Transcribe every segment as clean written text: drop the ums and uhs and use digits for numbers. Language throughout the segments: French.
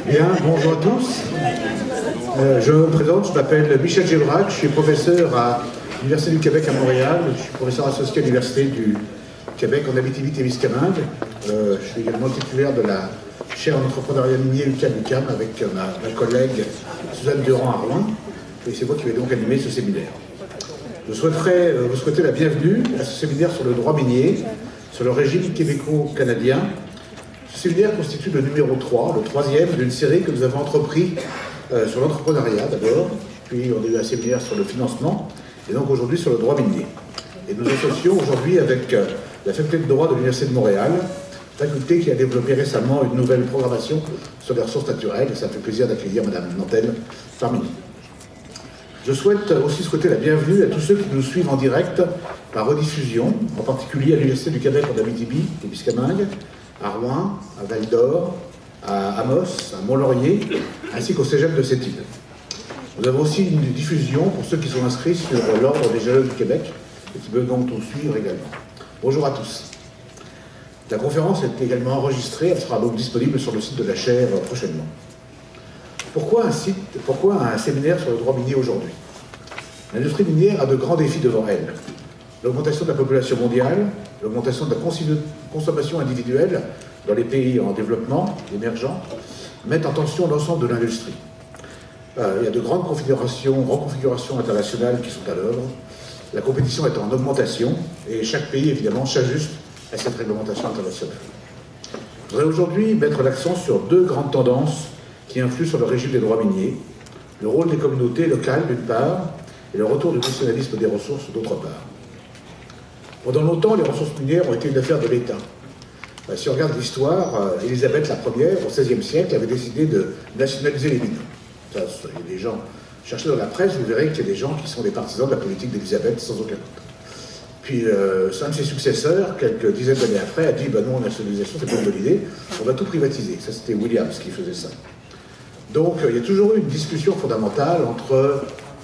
Bien, bonjour à tous. Je me présente, je m'appelle Michel Gévrac, je suis professeur à l'Université du Québec à Montréal, je suis professeur associé à l'Université du Québec en Abitibi-Témiscamingue. Je suis également titulaire de la chaire en entrepreneuriat minier UQAM avec ma collègue Suzanne Durand à Rouen, et c'est moi qui vais donc animer ce séminaire. Je souhaiterais vous souhaiter la bienvenue à ce séminaire sur le droit minier, sur le régime québéco-canadien. Ce séminaire constitue le numéro 3, le troisième d'une série que nous avons entrepris sur l'entrepreneuriat d'abord, puis on a eu un séminaire sur le financement, et donc aujourd'hui sur le droit minier. Et nous associons aujourd'hui avec la faculté de droit de l'Université de Montréal, faculté qui a développé récemment une nouvelle programmation sur les ressources naturelles, et ça me fait plaisir d'accueillir Mme Nantel parmi nous. Je souhaite aussi souhaiter la bienvenue à tous ceux qui nous suivent en direct par rediffusion, en particulier à l'Université du Québec en Abitibi-Témiscamingue, à Rouen, à Val-d'Or, à Amos, à Mont-Laurier, ainsi qu'au Cégep de Sept-Îles. Nous avons aussi une diffusion pour ceux qui sont inscrits sur l'Ordre des géologues du Québec et qui peuvent donc nous suivre également. Bonjour à tous. La conférence est également enregistrée, elle sera donc disponible sur le site de la chaire prochainement. Pourquoi un séminaire sur le droit minier aujourd'hui? L'industrie minière a de grands défis devant elle. L'augmentation de la population mondiale, l'augmentation de la consommation individuelle dans les pays en développement, émergents, mettent en tension l'ensemble de l'industrie. Il y a de grandes reconfigurations internationales qui sont à l'œuvre. La compétition est en augmentation et chaque pays, évidemment, s'ajuste à cette réglementation internationale. Je voudrais aujourd'hui mettre l'accent sur deux grandes tendances qui influent sur le régime des droits miniers, le rôle des communautés locales d'une part, et le retour du nationalisme des ressources d'autre part. Pendant longtemps, les ressources minières ont été une affaire de l'État. Si on regarde l'histoire, Élisabeth Ier, au XVIe siècle, avait décidé de nationaliser les mines. Ça, les gens cherchez dans la presse, vous verrez qu'il y a des gens qui sont des partisans de la politique d'Élisabeth sans aucun doute. Puis un de ses successeurs, quelques dizaines d'années après, a dit « non, la nationalisation, c'est pas une bonne idée, on va tout privatiser ». Ça, c'était Williams qui faisait ça. Donc, il y a toujours eu une discussion fondamentale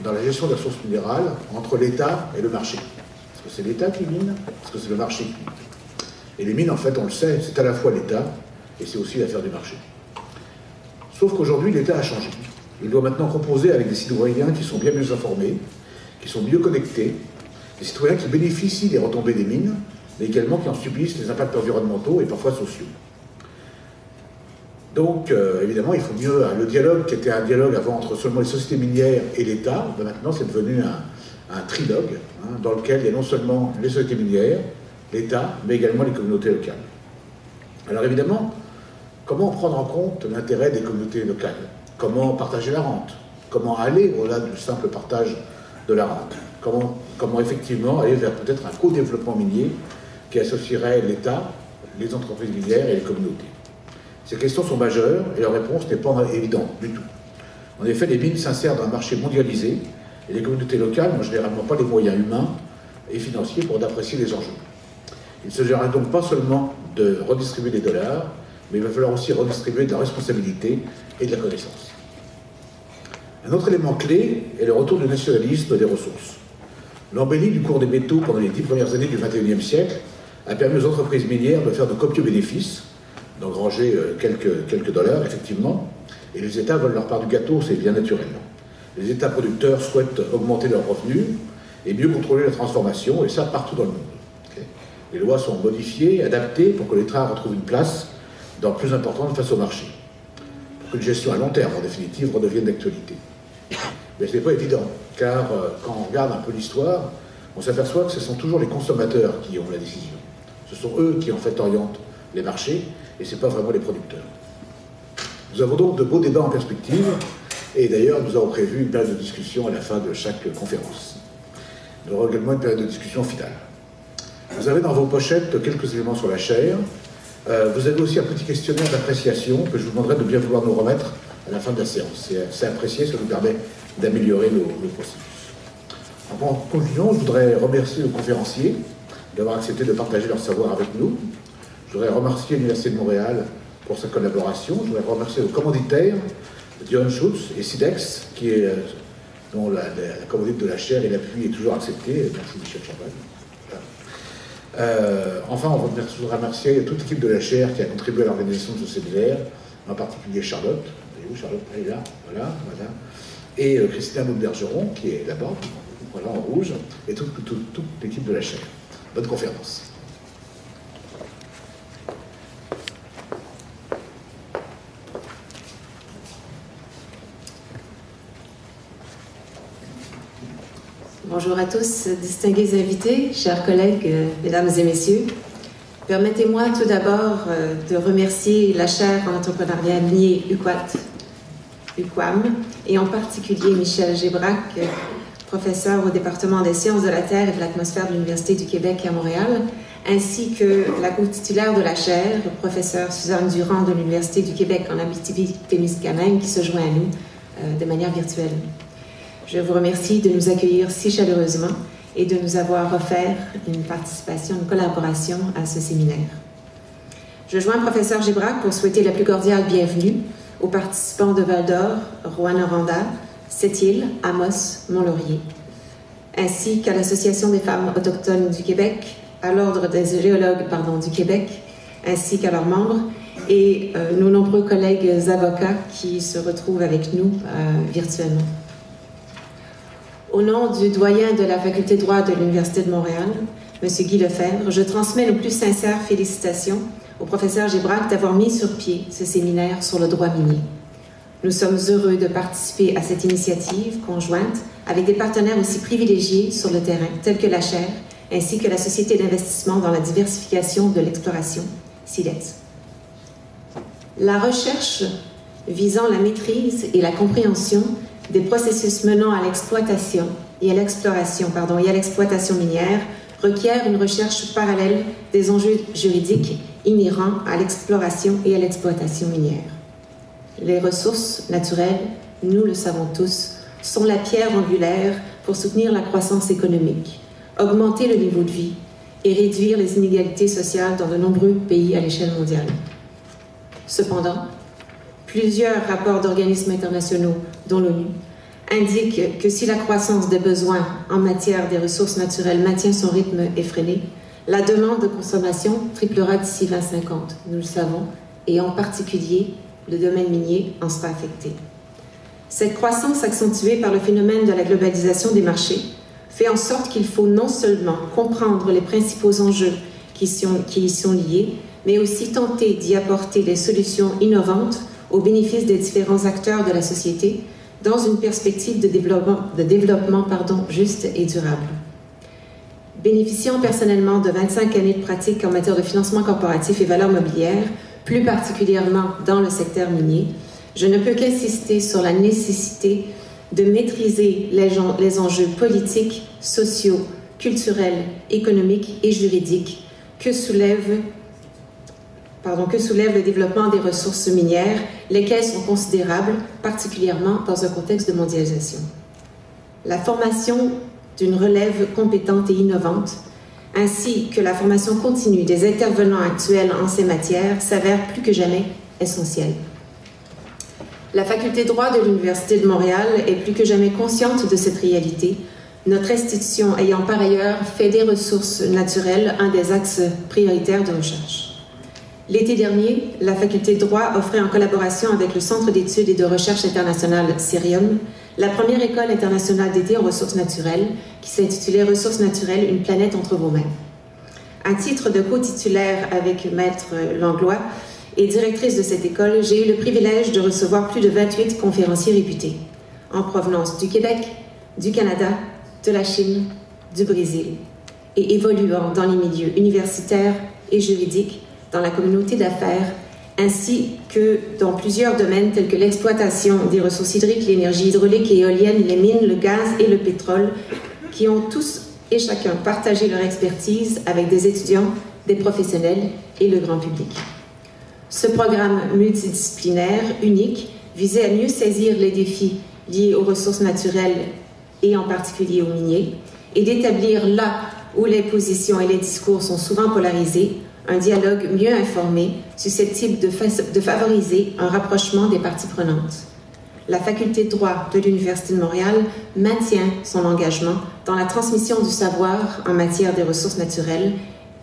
dans la gestion des ressources minérales entre l'État et le marché. Est-ce que c'est l'État qui mine? Est-ce que c'est le marché qui mine? Et les mines, en fait, on le sait, c'est à la fois l'État et c'est aussi l'affaire du marché. Sauf qu'aujourd'hui, l'État a changé. Il doit maintenant composer avec des citoyens qui sont bien mieux informés, qui sont mieux connectés, des citoyens qui bénéficient des retombées des mines, mais également qui en subissent les impacts environnementaux et parfois sociaux. Donc, évidemment, il faut mieux... Le dialogue, qui était un dialogue avant entre seulement les sociétés minières et l'État, maintenant c'est devenu un trilogue, dans lequel il y a non seulement les sociétés minières, l'État, mais également les communautés locales. Alors évidemment, comment prendre en compte l'intérêt des communautés locales? Comment partager la rente? Comment aller au-delà du simple partage de la rente? Comment effectivement aller vers peut-être un co-développement minier qui associerait l'État, les entreprises minières et les communautés? Ces questions sont majeures et leur réponse n'est pas évidente du tout. En effet, les mines s'insèrent dans un marché mondialisé et les communautés locales n'ont généralement pas les moyens humains et financiers pour apprécier les enjeux. Il ne s'agira donc pas seulement de redistribuer des dollars, mais il va falloir aussi redistribuer de la responsabilité et de la connaissance. Un autre élément clé est le retour du nationalisme des ressources. L'embellie du cours des métaux pendant les 10 premières années du XXIe siècle a permis aux entreprises minières de faire de copieux bénéfices, d'engranger quelques dollars, effectivement, et les États veulent leur part du gâteau, c'est bien naturel. Les États producteurs souhaitent augmenter leurs revenus et mieux contrôler la transformation, et ça partout dans le monde. Les lois sont modifiées, adaptées pour que l'État retrouve une place plus importante face au marché, pour qu'une gestion à long terme, en définitive, redevienne d'actualité. Mais ce n'est pas évident, car quand on regarde un peu l'histoire, on s'aperçoit que ce sont toujours les consommateurs qui ont la décision. Ce sont eux qui, en fait, orientent les marchés, et ce n'est pas vraiment les producteurs. Nous avons donc de beaux débats en perspective, et d'ailleurs, nous avons prévu une période de discussion à la fin de chaque conférence. Nous aurons également une période de discussion finale. Vous avez dans vos pochettes quelques éléments sur la chaire. Vous avez aussi un petit questionnaire d'appréciation que je vous demanderai de bien vouloir nous remettre à la fin de la séance. C'est apprécié, ça nous permet d'améliorer nos processus. En conclusion, je voudrais remercier nos conférenciers d'avoir accepté de partager leur savoir avec nous. Je voudrais remercier l'Université de Montréal pour sa collaboration. Je voudrais remercier nos commanditaires, Dion Schultz et SIDEX, dont la commandite de la chaire et l'appui est toujours accepté. Merci Michel Champagne. Enfin, on voudrait remercier toute l'équipe de la chaire qui a contribué à l'organisation de ce séminaire, en particulier Charlotte. Vous voyez où Charlotte? Elle est là, voilà. Et Christina Maud-Bergeron, qui est là-bas, voilà, en rouge, et toute l'équipe de la chaire. Bonne conférence. Bonjour à tous, distingués invités, chers collègues, mesdames et messieurs. Permettez-moi tout d'abord de remercier la chaire en entrepreneuriat liée UQAM, et en particulier Michel Gébrac, professeur au département des sciences de la Terre et de l'atmosphère de l'Université du Québec à Montréal, ainsi que la co-titulaire de la chaire, professeure Suzanne Durand de l'Université du Québec en Abitibi-Témiscamingue, qui se joint à nous de manière virtuelle. Je vous remercie de nous accueillir si chaleureusement et de nous avoir offert une participation, une collaboration à ce séminaire. Je joins le professeur Gébrac pour souhaiter la plus cordiale bienvenue aux participants de Val-d'Or, Rouyn-Noranda, Sept-Îles, Amos, Mont-Laurier, ainsi qu'à l'Association des femmes autochtones du Québec, à l'Ordre des géologues du Québec, ainsi qu'à leurs membres, et nos nombreux collègues avocats qui se retrouvent avec nous virtuellement. Au nom du doyen de la Faculté de droit de l'Université de Montréal, M. Guy Lefebvre, je transmets nos plus sincères félicitations au professeur Gébrac d'avoir mis sur pied ce séminaire sur le droit minier. Nous sommes heureux de participer à cette initiative conjointe avec des partenaires aussi privilégiés sur le terrain, tels que la chaire, ainsi que la Société d'investissement dans la diversification de l'exploration, SIDEX. La recherche visant la maîtrise et la compréhension des processus menant à l'exploitation et à l'exploitation minière requiert une recherche parallèle des enjeux juridiques inhérents à l'exploration et à l'exploitation minière. Les ressources naturelles, nous le savons tous, sont la pierre angulaire pour soutenir la croissance économique, augmenter le niveau de vie et réduire les inégalités sociales dans de nombreux pays à l'échelle mondiale. Cependant, plusieurs rapports d'organismes internationaux, dont l'ONU, indiquent que si la croissance des besoins en matière des ressources naturelles maintient son rythme effréné, la demande de consommation triplera d'ici 2050, nous le savons, et en particulier, le domaine minier en sera affecté. Cette croissance accentuée par le phénomène de la globalisation des marchés fait en sorte qu'il faut non seulement comprendre les principaux enjeux qui y sont liés, mais aussi tenter d'y apporter des solutions innovantes au bénéfice des différents acteurs de la société dans une perspective de développement juste et durable. Bénéficiant personnellement de 25 années de pratique en matière de financement corporatif et valeurs mobilières, plus particulièrement dans le secteur minier, je ne peux qu'insister sur la nécessité de maîtriser les enjeux politiques, sociaux, culturels, économiques et juridiques que soulève le développement des ressources minières, lesquelles sont considérables, particulièrement dans un contexte de mondialisation. La formation d'une relève compétente et innovante, ainsi que la formation continue des intervenants actuels en ces matières, s'avère plus que jamais essentielle. La Faculté de droit de l'Université de Montréal est plus que jamais consciente de cette réalité, notre institution ayant par ailleurs fait des ressources naturelles un des axes prioritaires de recherche. L'été dernier, la Faculté de droit offrait en collaboration avec le Centre d'études et de recherche internationale CERIUM la première école internationale d'été en ressources naturelles qui s'intitulait « Ressources naturelles, une planète entre vos mains ». À titre de co-titulaire avec Maître Langlois et directrice de cette école, j'ai eu le privilège de recevoir plus de 28 conférenciers réputés en provenance du Québec, du Canada, de la Chine, du Brésil et évoluant dans les milieux universitaires et juridiques, dans la communauté d'affaires, ainsi que dans plusieurs domaines tels que l'exploitation des ressources hydriques, l'énergie hydraulique et éolienne, les mines, le gaz et le pétrole, qui ont tous et chacun partagé leur expertise avec des étudiants, des professionnels et le grand public. Ce programme multidisciplinaire, unique, visait à mieux saisir les défis liés aux ressources naturelles et en particulier aux miniers, et d'établir là où les positions et les discours sont souvent polarisés, un dialogue mieux informé, susceptible de favoriser un rapprochement des parties prenantes. La Faculté de droit de l'Université de Montréal maintient son engagement dans la transmission du savoir en matière des ressources naturelles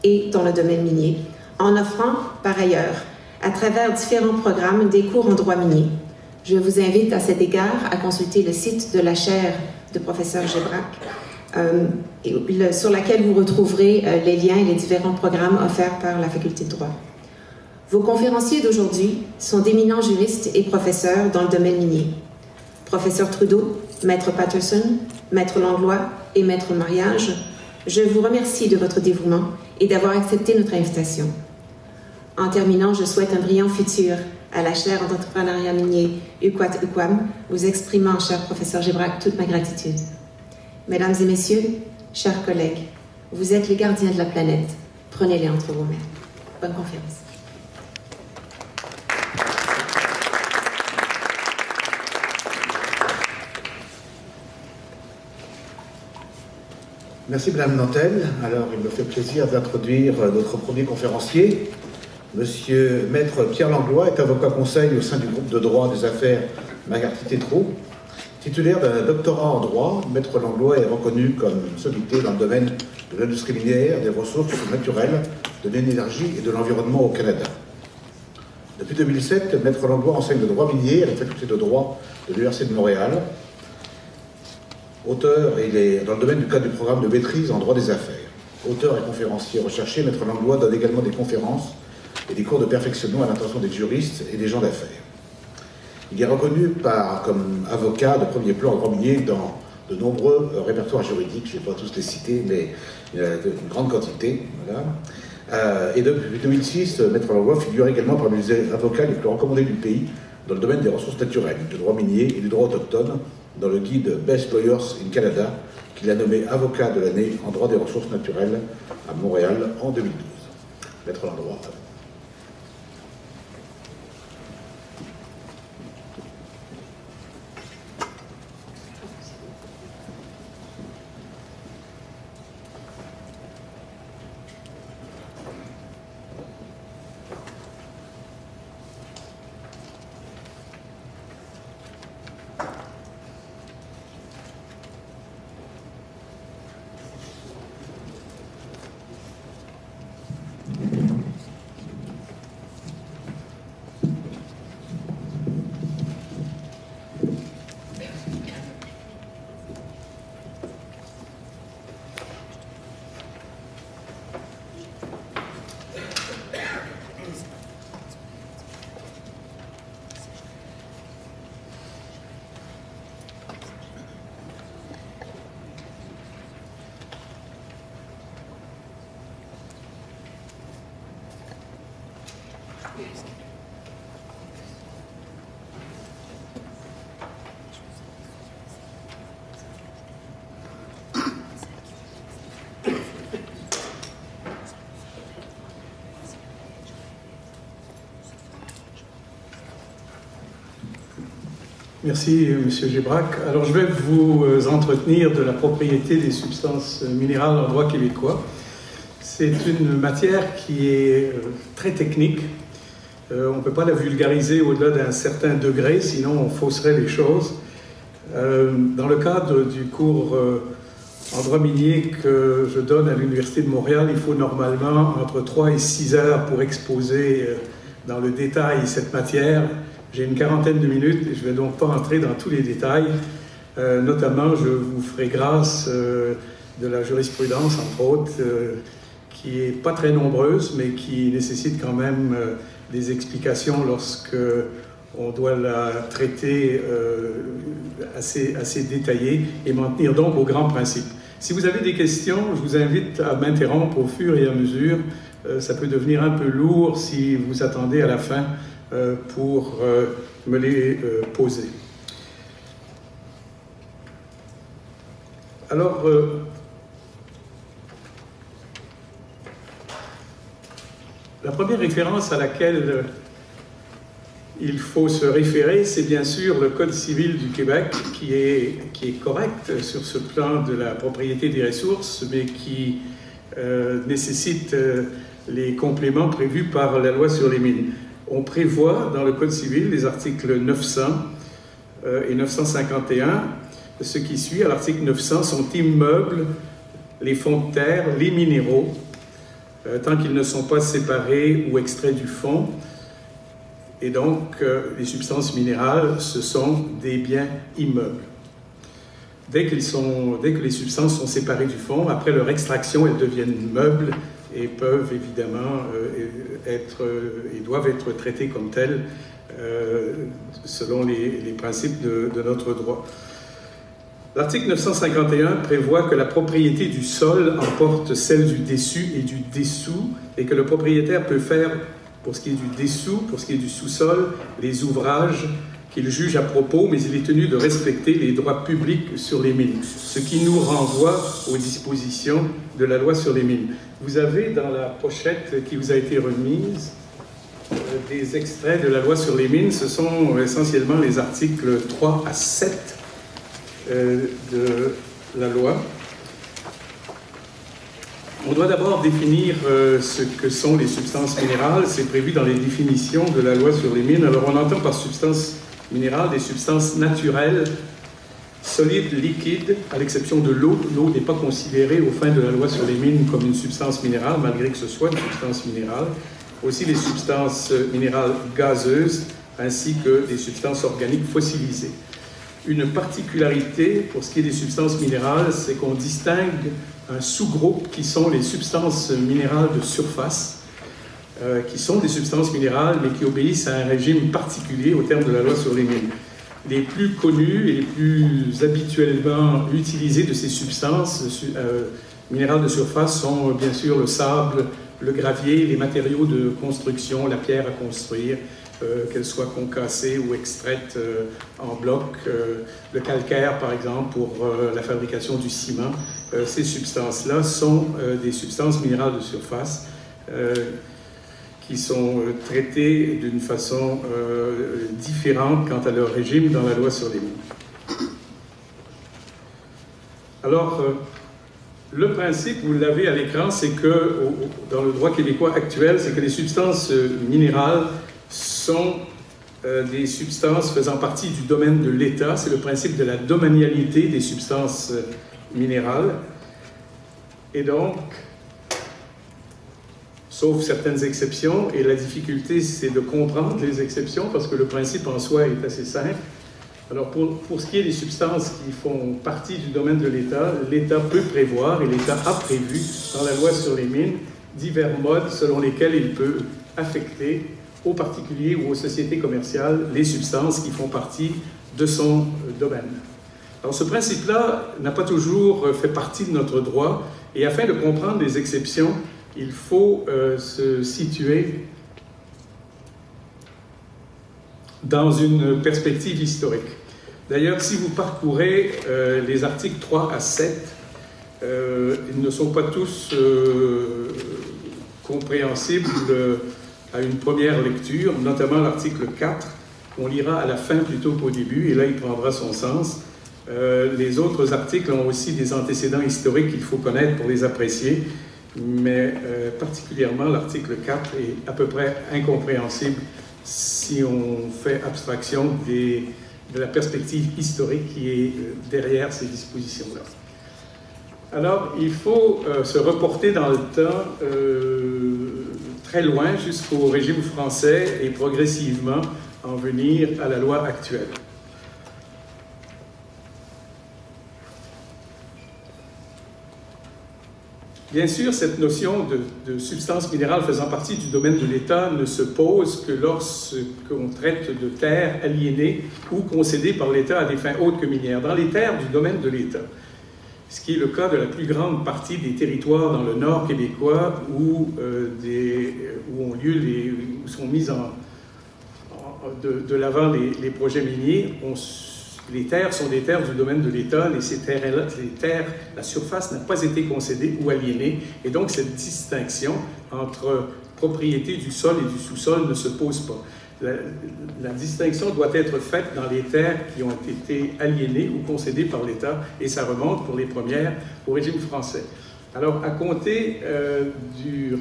et dans le domaine minier, en offrant, par ailleurs, à travers différents programmes, des cours en droit minier. Je vous invite à cet égard à consulter le site de la chaire de professeur Gébrac, sur laquelle vous retrouverez les liens et les différents programmes offerts par la faculté de droit. Vos conférenciers d'aujourd'hui sont d'éminents juristes et professeurs dans le domaine minier. Professeur Trudeau, Maître Patterson, Maître Langlois et Maître Mariage, je vous remercie de votre dévouement et d'avoir accepté notre invitation. En terminant, je souhaite un brillant futur à la chaire d'entrepreneuriat minier UQAT-UQAM, vous exprimant, cher professeur Gébrac, toute ma gratitude. Mesdames et messieurs, chers collègues, vous êtes les gardiens de la planète. Prenez-les entre vos mains. Bonne conférence. Merci Madame Nantel. Alors, il me fait plaisir d'introduire notre premier conférencier. Monsieur Maître Pierre Langlois est avocat conseil au sein du groupe de droit des affaires Magarty-Tétrault. Titulaire d'un doctorat en droit, Maître Langlois est reconnu comme sommité dans le domaine de l'industrie minière, des ressources naturelles, de l'énergie et de l'environnement au Canada. Depuis 2007, Maître Langlois enseigne le droit minier à la faculté de droit de l'Université de Montréal. Auteur, il est dans le domaine du cadre du programme de maîtrise en droit des affaires. Auteur et conférencier recherché, Maître Langlois donne également des conférences et des cours de perfectionnement à l'intention des juristes et des gens d'affaires. Il est reconnu comme avocat de premier plan en droit minier dans de nombreux répertoires juridiques. Je ne vais pas tous les citer, mais il y en a une grande quantité. Voilà. Et depuis 2006, Maître Langlois figure également parmi les avocats les plus recommandés du pays dans le domaine des ressources naturelles, du droit minier et du droit autochtone, dans le guide Best Lawyers in Canada, qu'il a nommé avocat de l'année en droit des ressources naturelles à Montréal en 2012. Maître Langlois. Merci, Monsieur Gébrac. Alors, je vais vous entretenir de la propriété des substances minérales en droit québécois. C'est une matière qui est très technique. On ne peut pas la vulgariser au-delà d'un certain degré, sinon on fausserait les choses. Dans le cadre du cours en droit minier que je donne à l'Université de Montréal, il faut normalement entre 3 et 6 heures pour exposer dans le détail cette matière. J'ai une quarantaine de minutes et je ne vais donc pas entrer dans tous les détails. Notamment, je vous ferai grâce de la jurisprudence, entre autres, qui n'est pas très nombreuse, mais qui nécessite quand même des explications lorsque on doit la traiter assez détaillée et m'en tenir donc aux grands principes. Si vous avez des questions, je vous invite à m'interrompre au fur et à mesure. Ça peut devenir un peu lourd si vous attendez à la fin pour me les poser. Alors, la première référence à laquelle il faut se référer, c'est bien sûr le Code civil du Québec, qui est correct sur ce plan de la propriété des ressources, mais qui nécessite les compléments prévus par la loi sur les mines. On prévoit dans le Code civil les articles 900 et 951. Ce qui suit à l'article 900 sont immeubles, les fonds de terre, les minéraux, tant qu'ils ne sont pas séparés ou extraits du fond. Et donc, les substances minérales, ce sont des biens immeubles. Dès que les substances sont séparées du fond, après leur extraction, elles deviennent meubles et peuvent évidemment et doivent être traitées comme telles selon les principes de notre droit. L'article 951 prévoit que la propriété du sol emporte celle du dessus et du dessous, et que le propriétaire peut faire, pour ce qui est du dessous, pour ce qui est du sous-sol, les ouvrages qu'il juge à propos, mais il est tenu de respecter les droits publics sur les mines, ce qui nous renvoie aux dispositions de la loi sur les mines. Vous avez dans la pochette qui vous a été remise des extraits de la loi sur les mines. Ce sont essentiellement les articles 3 à 7 de la loi. On doit d'abord définir ce que sont les substances minérales. C'est prévu dans les définitions de la loi sur les mines. Alors, on entend par substances minérales des substances naturelles, solides, liquides, à l'exception de l'eau. L'eau n'est pas considérée aux fins de la loi sur les mines comme une substance minérale, malgré que ce soit une substance minérale. Aussi les substances minérales gazeuses, ainsi que des substances organiques fossilisées. Une particularité pour ce qui est des substances minérales, c'est qu'on distingue un sous-groupe qui sont les substances minérales de surface, qui sont des substances minérales, mais qui obéissent à un régime particulier au terme de la loi sur les mines. Les plus connus et les plus habituellement utilisés de ces substances minérales de surface sont bien sûr le sable, le gravier, les matériaux de construction, la pierre à construire, qu'elle soit concassée ou extraite en bloc, le calcaire par exemple pour la fabrication du ciment. Ces substances-là sont des substances minérales de surface qui sont traitées d'une façon différente quant à leur régime dans la loi sur les mines. Alors, le principe, vous l'avez à l'écran, c'est que, dans le droit québécois actuel, c'est que les substances minérales sont des substances faisant partie du domaine de l'État. C'est le principe de la domanialité des substances minérales. Et donc, sauf certaines exceptions, et la difficulté, c'est de comprendre les exceptions, parce que le principe en soi est assez simple. Alors, pour ce qui est des substances qui font partie du domaine de l'État, l'État peut prévoir, et l'État a prévu, dans la loi sur les mines, divers modes selon lesquels il peut affecter aux particuliers ou aux sociétés commerciales les substances qui font partie de son domaine. Alors, ce principe-là n'a pas toujours fait partie de notre droit, et afin de comprendre les exceptions, il faut se situer dans une perspective historique. D'ailleurs, si vous parcourez les articles 3 à 7, ils ne sont pas tous compréhensibles à une première lecture, notamment l'article 4, qu'on lira à la fin plutôt qu'au début, et là il prendra son sens. Les autres articles ont aussi des antécédents historiques qu'il faut connaître pour les apprécier, mais particulièrement l'article 4 est à peu près incompréhensible si on fait abstraction de la perspective historique qui est derrière ces dispositions-là. Alors, il faut se reporter dans le temps très loin jusqu'au régime français et progressivement en venir à la loi actuelle. Bien sûr, cette notion de substance minérale faisant partie du domaine de l'État ne se pose que lorsqu'on traite de terres aliénées ou concédées par l'État à des fins autres que minières, dans les terres du domaine de l'État. Ce qui est le cas de la plus grande partie des territoires dans le nord québécois où sont mis de l'avant les projets miniers. Les terres sont des terres du domaine de l'État, la surface n'a pas été concédée ou aliénée, et donc cette distinction entre propriété du sol et du sous-sol ne se pose pas. La distinction doit être faite dans les terres qui ont été aliénées ou concédées par l'État, et ça remonte pour les premières au régime français. Alors, à compter du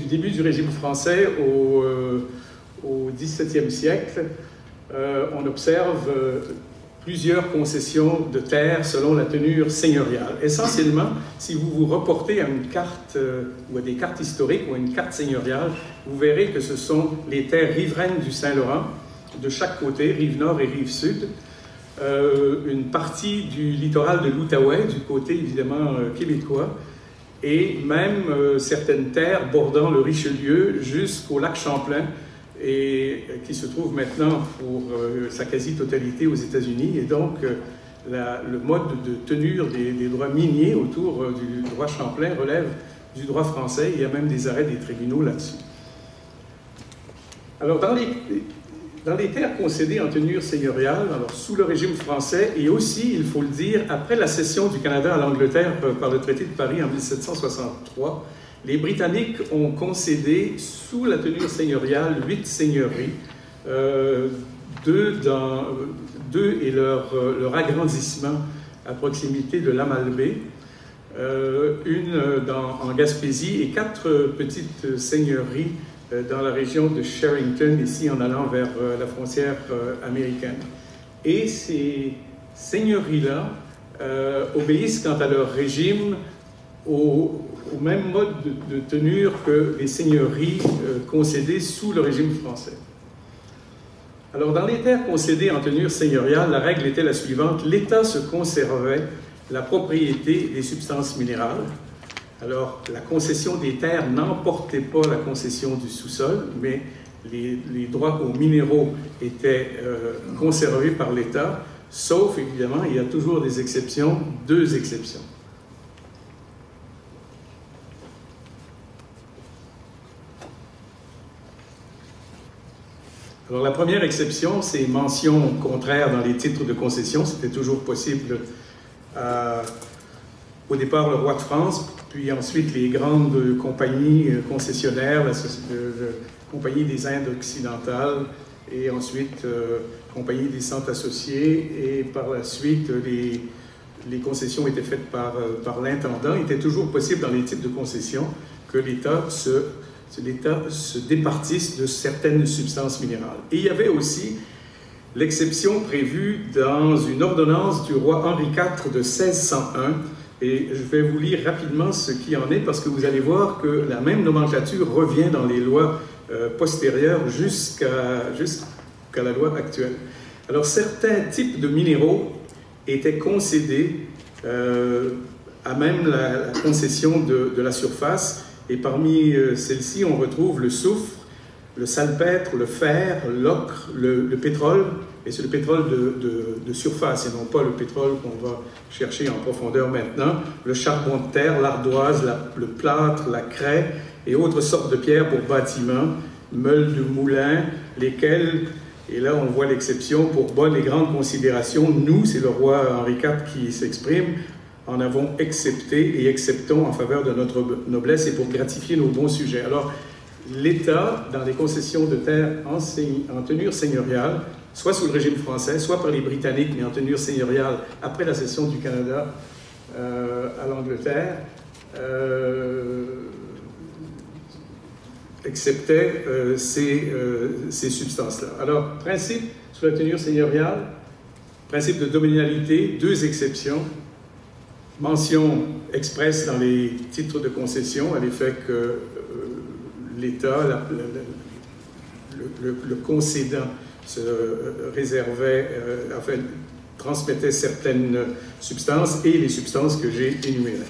début du régime français au XVIIe siècle, on observe plusieurs concessions de terre selon la tenure seigneuriale. Essentiellement, si vous vous reportez à une carte ou à des cartes historiques ou à une carte seigneuriale, vous verrez que ce sont les terres riveraines du Saint-Laurent, de chaque côté, rive nord et rive sud, une partie du littoral de l'Outaouais, du côté évidemment québécois, et même certaines terres bordant le Richelieu jusqu'au lac Champlain, et qui se trouve maintenant pour sa quasi-totalité aux États-Unis. Et donc, le mode de tenure des droits miniers autour du droit Champlain relève du droit français. Il y a même des arrêts des tribunaux là-dessus. Alors, dans les terres concédées en tenure seigneuriale, alors sous le régime français, et aussi, il faut le dire, après la cession du Canada à l'Angleterre par le traité de Paris en 1763, les Britanniques ont concédé sous la tenure seigneuriale 8 seigneuries, deux et leur agrandissement à proximité de Lamalbé, une en Gaspésie et 4 petites seigneuries dans la région de Sherrington, ici en allant vers la frontière américaine. Et ces seigneuries-là obéissent quant à leur régime au même mode de tenure que les seigneuries concédées sous le régime français. Alors, dans les terres concédées en tenure seigneuriale, la règle était la suivante: l'État se conservait la propriété des substances minérales. Alors, la concession des terres n'emportait pas la concession du sous-sol, mais les droits aux minéraux étaient conservés par l'État, sauf, évidemment, il y a toujours des exceptions, 2 exceptions. Alors, la première exception, c'est mention contraire dans les titres de concession. C'était toujours possible au départ le roi de France, puis ensuite les grandes compagnies concessionnaires, la Compagnie des Indes occidentales, et ensuite Compagnie des Centres associés, et par la suite les concessions étaient faites par l'intendant. Il était toujours possible dans les titres de concession que l'État se départisse de certaines substances minérales. Et il y avait aussi l'exception prévue dans une ordonnance du roi Henri IV de 1601, et je vais vous lire rapidement ce qui en est, parce que vous allez voir que la même nomenclature revient dans les lois postérieures jusqu'à la loi actuelle. Alors, certains types de minéraux étaient concédés à même la concession de la surface, et parmi celles-ci, on retrouve le soufre, le salpêtre, le fer, l'ocre, le pétrole, et c'est le pétrole de surface, et non pas le pétrole qu'on va chercher en profondeur maintenant, le charbon de terre, l'ardoise, le plâtre, la craie, et autres sortes de pierres pour bâtiments, meules de moulin, lesquels, et là on voit l'exception, pour bonnes et grandes considérations, nous, c'est le roi Henri IV qui s'exprime, en avons accepté et acceptons en faveur de notre noblesse et pour gratifier nos bons sujets. Alors, l'État, dans les concessions de terre en tenure seigneuriale, soit sous le régime français, soit par les Britanniques, mais en tenure seigneuriale après la cession du Canada à l'Angleterre, acceptait ces substances-là. Alors, principe sous la tenure seigneuriale, principe de domanialité, 2 exceptions. Mention expresse dans les titres de concession à l'effet que l'État, le concédant, se réservait, enfin, transmettait certaines substances et les substances que j'ai énumérées.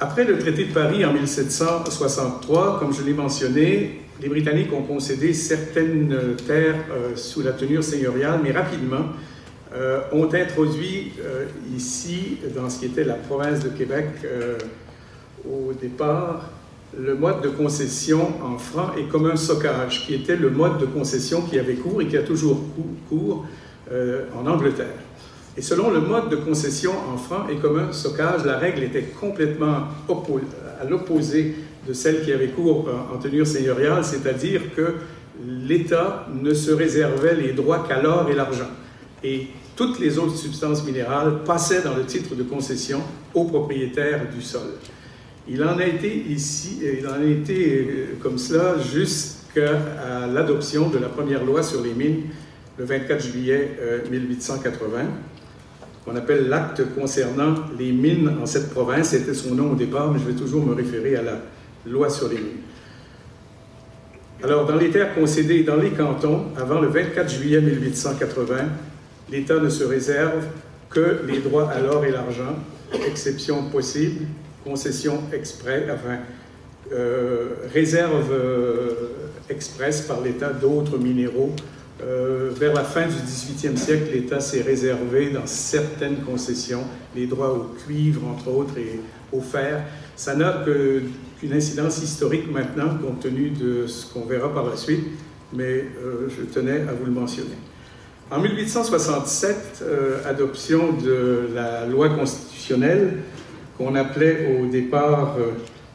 Après le traité de Paris en 1763, comme je l'ai mentionné, les Britanniques ont concédé certaines terres sous la tenure seigneuriale, mais rapidement ont introduit ici, dans ce qui était la province de Québec au départ, le mode de concession en francs et commun stockage, qui était le mode de concession qui avait cours et qui a toujours cours en Angleterre. Et selon le mode de concession en francs et commun stockage, la règle était complètement à l'opposé de celle qui avait cours en tenure seigneuriale, c'est-à-dire que l'État ne se réservait les droits qu'à l'or et l'argent. Et toutes les autres substances minérales passaient dans le titre de concession aux propriétaires du sol. Il en a été comme cela jusqu'à l'adoption de la première loi sur les mines le 24 juillet 1880, qu'on appelle l'acte concernant les mines en cette province. C'était son nom au départ, mais je vais toujours me référer à la loi sur les mines. Alors, dans les terres concédées dans les cantons, avant le 24 juillet 1880, l'État ne se réserve que les droits à l'or et l'argent, exception possible, concession exprès, réserve express par l'État d'autres minéraux. Vers la fin du 18e siècle, l'État s'est réservé dans certaines concessions les droits au cuivre, entre autres, et au fer. Ça n'a qu'une incidence historique maintenant, compte tenu de ce qu'on verra par la suite, mais je tenais à vous le mentionner. En 1867, adoption de la loi constitutionnelle, qu'on appelait au départ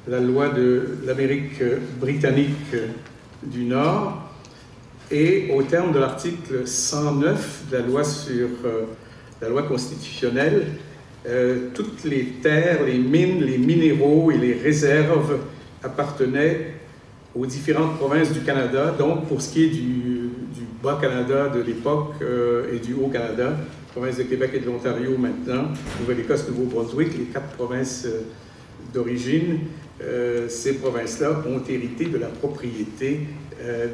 la loi de l'Amérique britannique du Nord, et au terme de l'article 109 de la loi sur la loi constitutionnelle, toutes les terres, les mines, les minéraux et les réserves appartenaient aux différentes provinces du Canada. Donc, pour ce qui est du Bas-Canada de l'époque et du Haut-Canada, provinces de Québec et de l'Ontario maintenant, Nouvelle-Écosse, Nouveau-Brunswick, les 4 provinces d'origine, ces provinces-là ont hérité de la propriété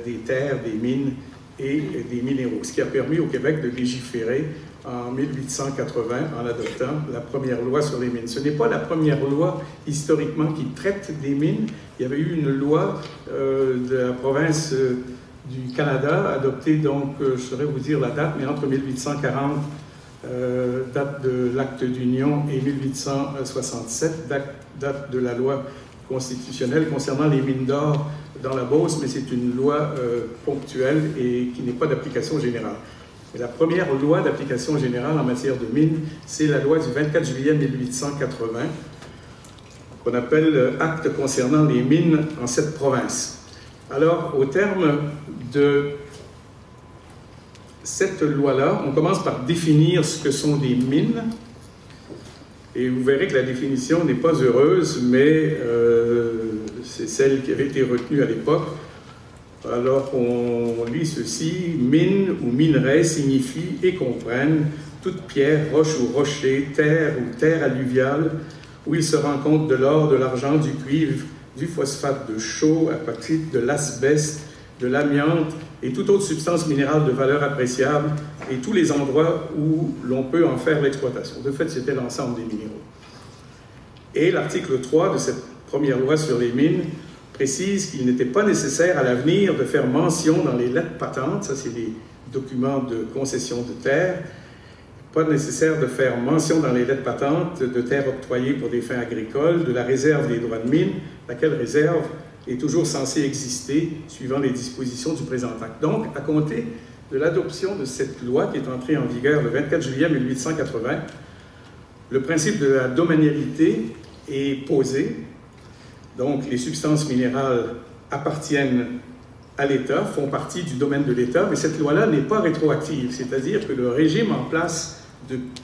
des terres, des mines et des minéraux, ce qui a permis au Québec de légiférer en 1880 en adoptant la première loi sur les mines. Ce n'est pas la première loi historiquement qui traite des mines. Il y avait eu une loi de la province du Canada, adoptée donc, je saurais vous dire la date, mais entre 1840, date de l'acte d'union, et 1867, date de la loi constitutionnelle concernant les mines d'or dans la Beauce, mais c'est une loi ponctuelle et qui n'est pas d'application générale. Et la première loi d'application générale en matière de mines, c'est la loi du 24 juillet 1880, qu'on appelle « Acte concernant les mines en cette province ». Alors, au terme de cette loi-là, on commence par définir ce que sont des mines, et vous verrez que la définition n'est pas heureuse, mais c'est celle qui avait été retenue à l'époque. Alors, on lit ceci: mine ou minerai signifie et comprennent toute pierre, roche ou rocher, terre ou terre alluviale, où il se rencontre de l'or, de l'argent, du cuivre, du phosphate de chaux, apatite, de l'asbeste, de l'amiante et toute autre substance minérale de valeur appréciable, et tous les endroits où l'on peut en faire l'exploitation. De fait, c'était l'ensemble des minéraux. Et l'article 3 de cette première loi sur les mines précise qu'il n'était pas nécessaire à l'avenir de faire mention dans les lettres patentes, ça c'est les documents de concession de terre, pas nécessaire de faire mention dans les lettres patentes de terres octroyées pour des fins agricoles, de la réserve des droits de mine, laquelle réserve est toujours censée exister suivant les dispositions du présent acte. Donc, à compter de l'adoption de cette loi qui est entrée en vigueur le 24 juillet 1880, le principe de la domanialité est posé. Donc, les substances minérales appartiennent à l'État, font partie du domaine de l'État, mais cette loi-là n'est pas rétroactive, c'est-à-dire que le régime en place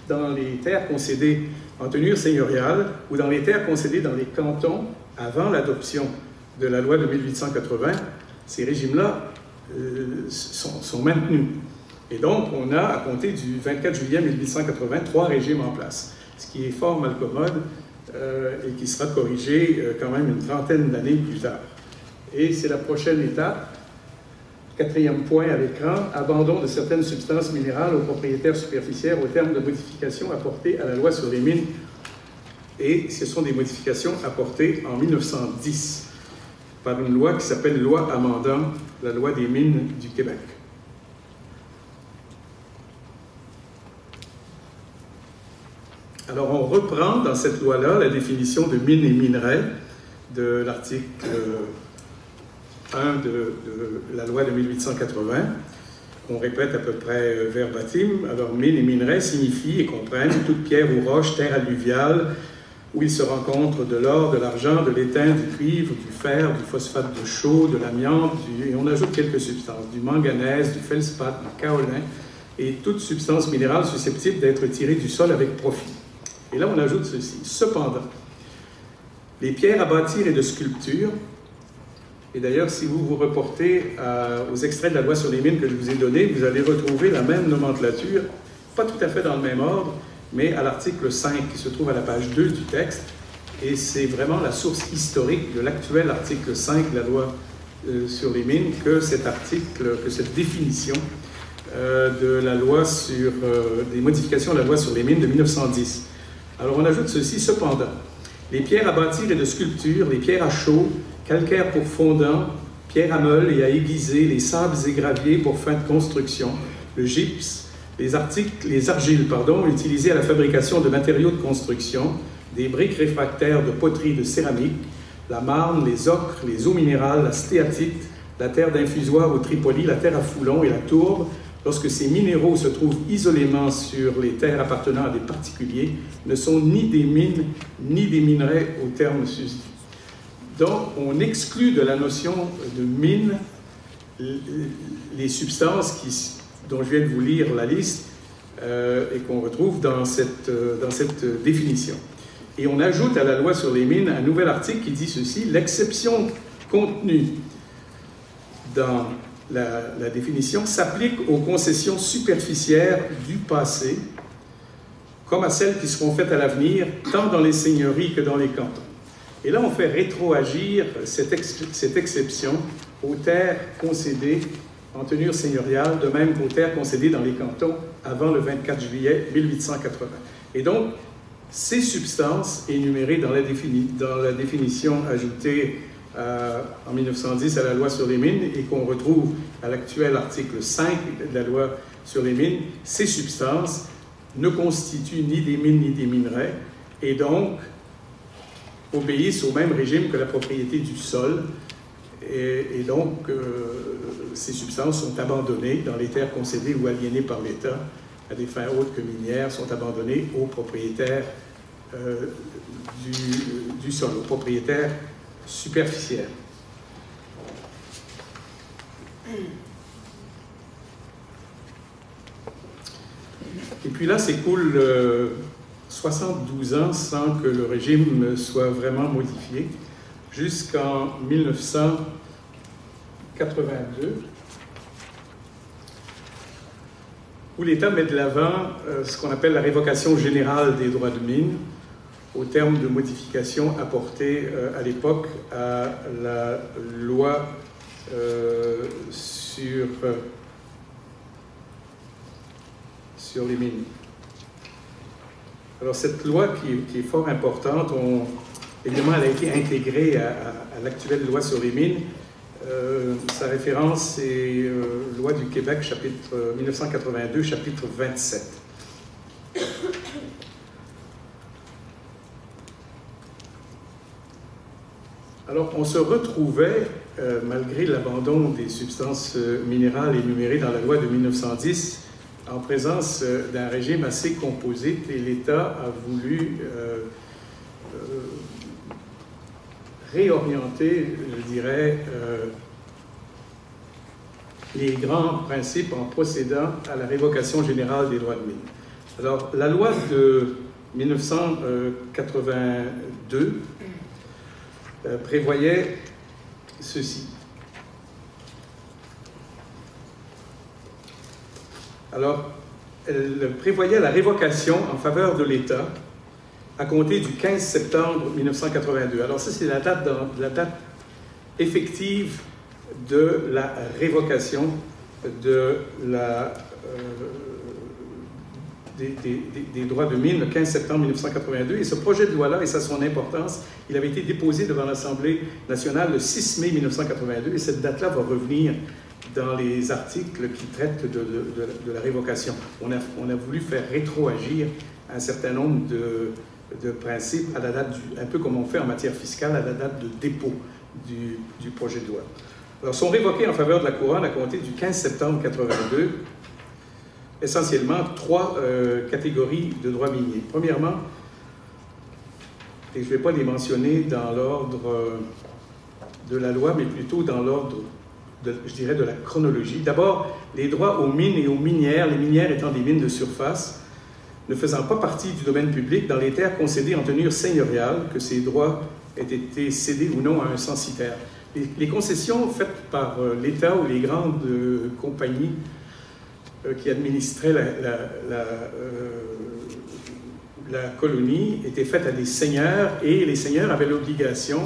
dans les terres concédées en tenure seigneuriale ou dans les terres concédées dans les cantons avant l'adoption de la loi de 1880, ces régimes-là sont maintenus. Et donc, on a, à compter du 24 juillet 1880, 3 régimes en place, ce qui est fort malcommode et qui sera corrigé quand même une trentaine d'années plus tard. Et c'est la prochaine étape. 4e point à l'écran, abandon de certaines substances minérales aux propriétaires superficiaires au terme de modifications apportées à la loi sur les mines. Et ce sont des modifications apportées en 1910 par une loi qui s'appelle Loi amendant la loi des mines du Québec. Alors, on reprend dans cette loi-là la définition de mine et minerai de l'article 1 de la loi de 1880. On répète à peu près verbatim. Alors, mine et minerai signifient et comprennent toute pierre ou roche, terre alluviale, où il se rencontre de l'or, de l'argent, de l'étain, du cuivre, du fer, du phosphate de chaux, de l'amiante, et on ajoute quelques substances, du manganèse, du feldspath, du kaolin, et toute substance minérale susceptible d'être tirée du sol avec profit. Et là, on ajoute ceci. Cependant, les pierres à bâtir et de sculpture, Et d'ailleurs, si vous vous reportez aux extraits de la loi sur les mines que je vous ai donnés, vous allez retrouver la même nomenclature, pas tout à fait dans le même ordre, mais à l'article 5 qui se trouve à la page 2 du texte. Et c'est vraiment la source historique de l'actuel article 5 de la loi sur les mines que cet article, que cette définition de la loi sur des modifications de la loi sur les mines de 1910. Alors on ajoute ceci, cependant, les pierres à bâtir et de sculpture, les pierres à chaux, calcaire pour fondant, pierres à meule et à aiguiser, les sables et graviers pour fin de construction, le gypse, les argiles utilisées à la fabrication de matériaux de construction, des briques réfractaires de poterie de céramique, la marne, les ocres, les eaux minérales, la stéatite, la terre d'infusoire au Tripoli, la terre à foulon et la tourbe, lorsque ces minéraux se trouvent isolément sur les terres appartenant à des particuliers, ne sont ni des mines ni des minerais au terme susdit. Donc, on exclut de la notion de mine les substances dont je viens de vous lire la liste et qu'on retrouve dans cette définition. Et on ajoute à la loi sur les mines un nouvel article qui dit ceci: l'exception contenue dans la définition s'applique aux concessions superficiaires du passé, comme à celles qui seront faites à l'avenir, tant dans les seigneuries que dans les cantons. Et là, on fait rétroagir cette exception aux terres concédées en tenure seigneuriale, de même qu'aux terres concédées dans les cantons avant le 24 juillet 1880. Et donc, ces substances énumérées dans la définition ajoutée en 1910 à la loi sur les mines et qu'on retrouve à l'actuel article 5 de la loi sur les mines, ces substances ne constituent ni des mines ni des minerais et donc obéissent au même régime que la propriété du sol. Et donc, ces substances sont abandonnées dans les terres concédées ou aliénées par l'État à des fins autres que minières, sont abandonnées aux propriétaires du sol, aux propriétaires superficiels. Et puis là, s'écoule 72 ans sans que le régime soit vraiment modifié, jusqu'en 1982, où l'État met de l'avant ce qu'on appelle la révocation générale des droits de mine, au terme de modifications apportées à l'époque à la loi sur les mines. Alors cette loi qui est fort importante, évidemment elle a été intégrée à l'actuelle loi sur les mines. Sa référence est Loi du Québec, chapitre 1982, chapitre 27. Alors, on se retrouvait, malgré l'abandon des substances minérales énumérées dans la loi de 1910, en présence d'un régime assez composé, et l'État a voulu réorienter, je dirais, les grands principes en procédant à la révocation générale des droits de mine. Alors, la loi de 1982 prévoyait ceci. Alors, elle prévoyait la révocation en faveur de l'État à compter du 15 septembre 1982. Alors ça, c'est la date effective de la révocation de des droits de mine le 15 septembre 1982. Et ce projet de loi-là, et ça a son importance, il avait été déposé devant l'Assemblée nationale le 6 mai 1982, et cette date-là va revenir dans les articles qui traitent de la révocation. On a voulu faire rétroagir un certain nombre de principes à la date, un peu comme on fait en matière fiscale, à la date de dépôt du projet de loi. Alors, sont révoqués en faveur de la couronne à compter du 15 septembre 1982, essentiellement trois catégories de droits miniers. Premièrement, et je ne vais pas les mentionner dans l'ordre de la loi, mais plutôt dans l'ordre, je dirais, de la chronologie. D'abord, les droits aux mines et aux minières, les minières étant des mines de surface, ne faisant pas partie du domaine public dans les terres concédées en tenure seigneuriale, que ces droits aient été cédés ou non à un censitaire. les concessions faites par l'État ou les grandes compagnies qui administraient la colonie étaient faites à des seigneurs, et les seigneurs avaient l'obligation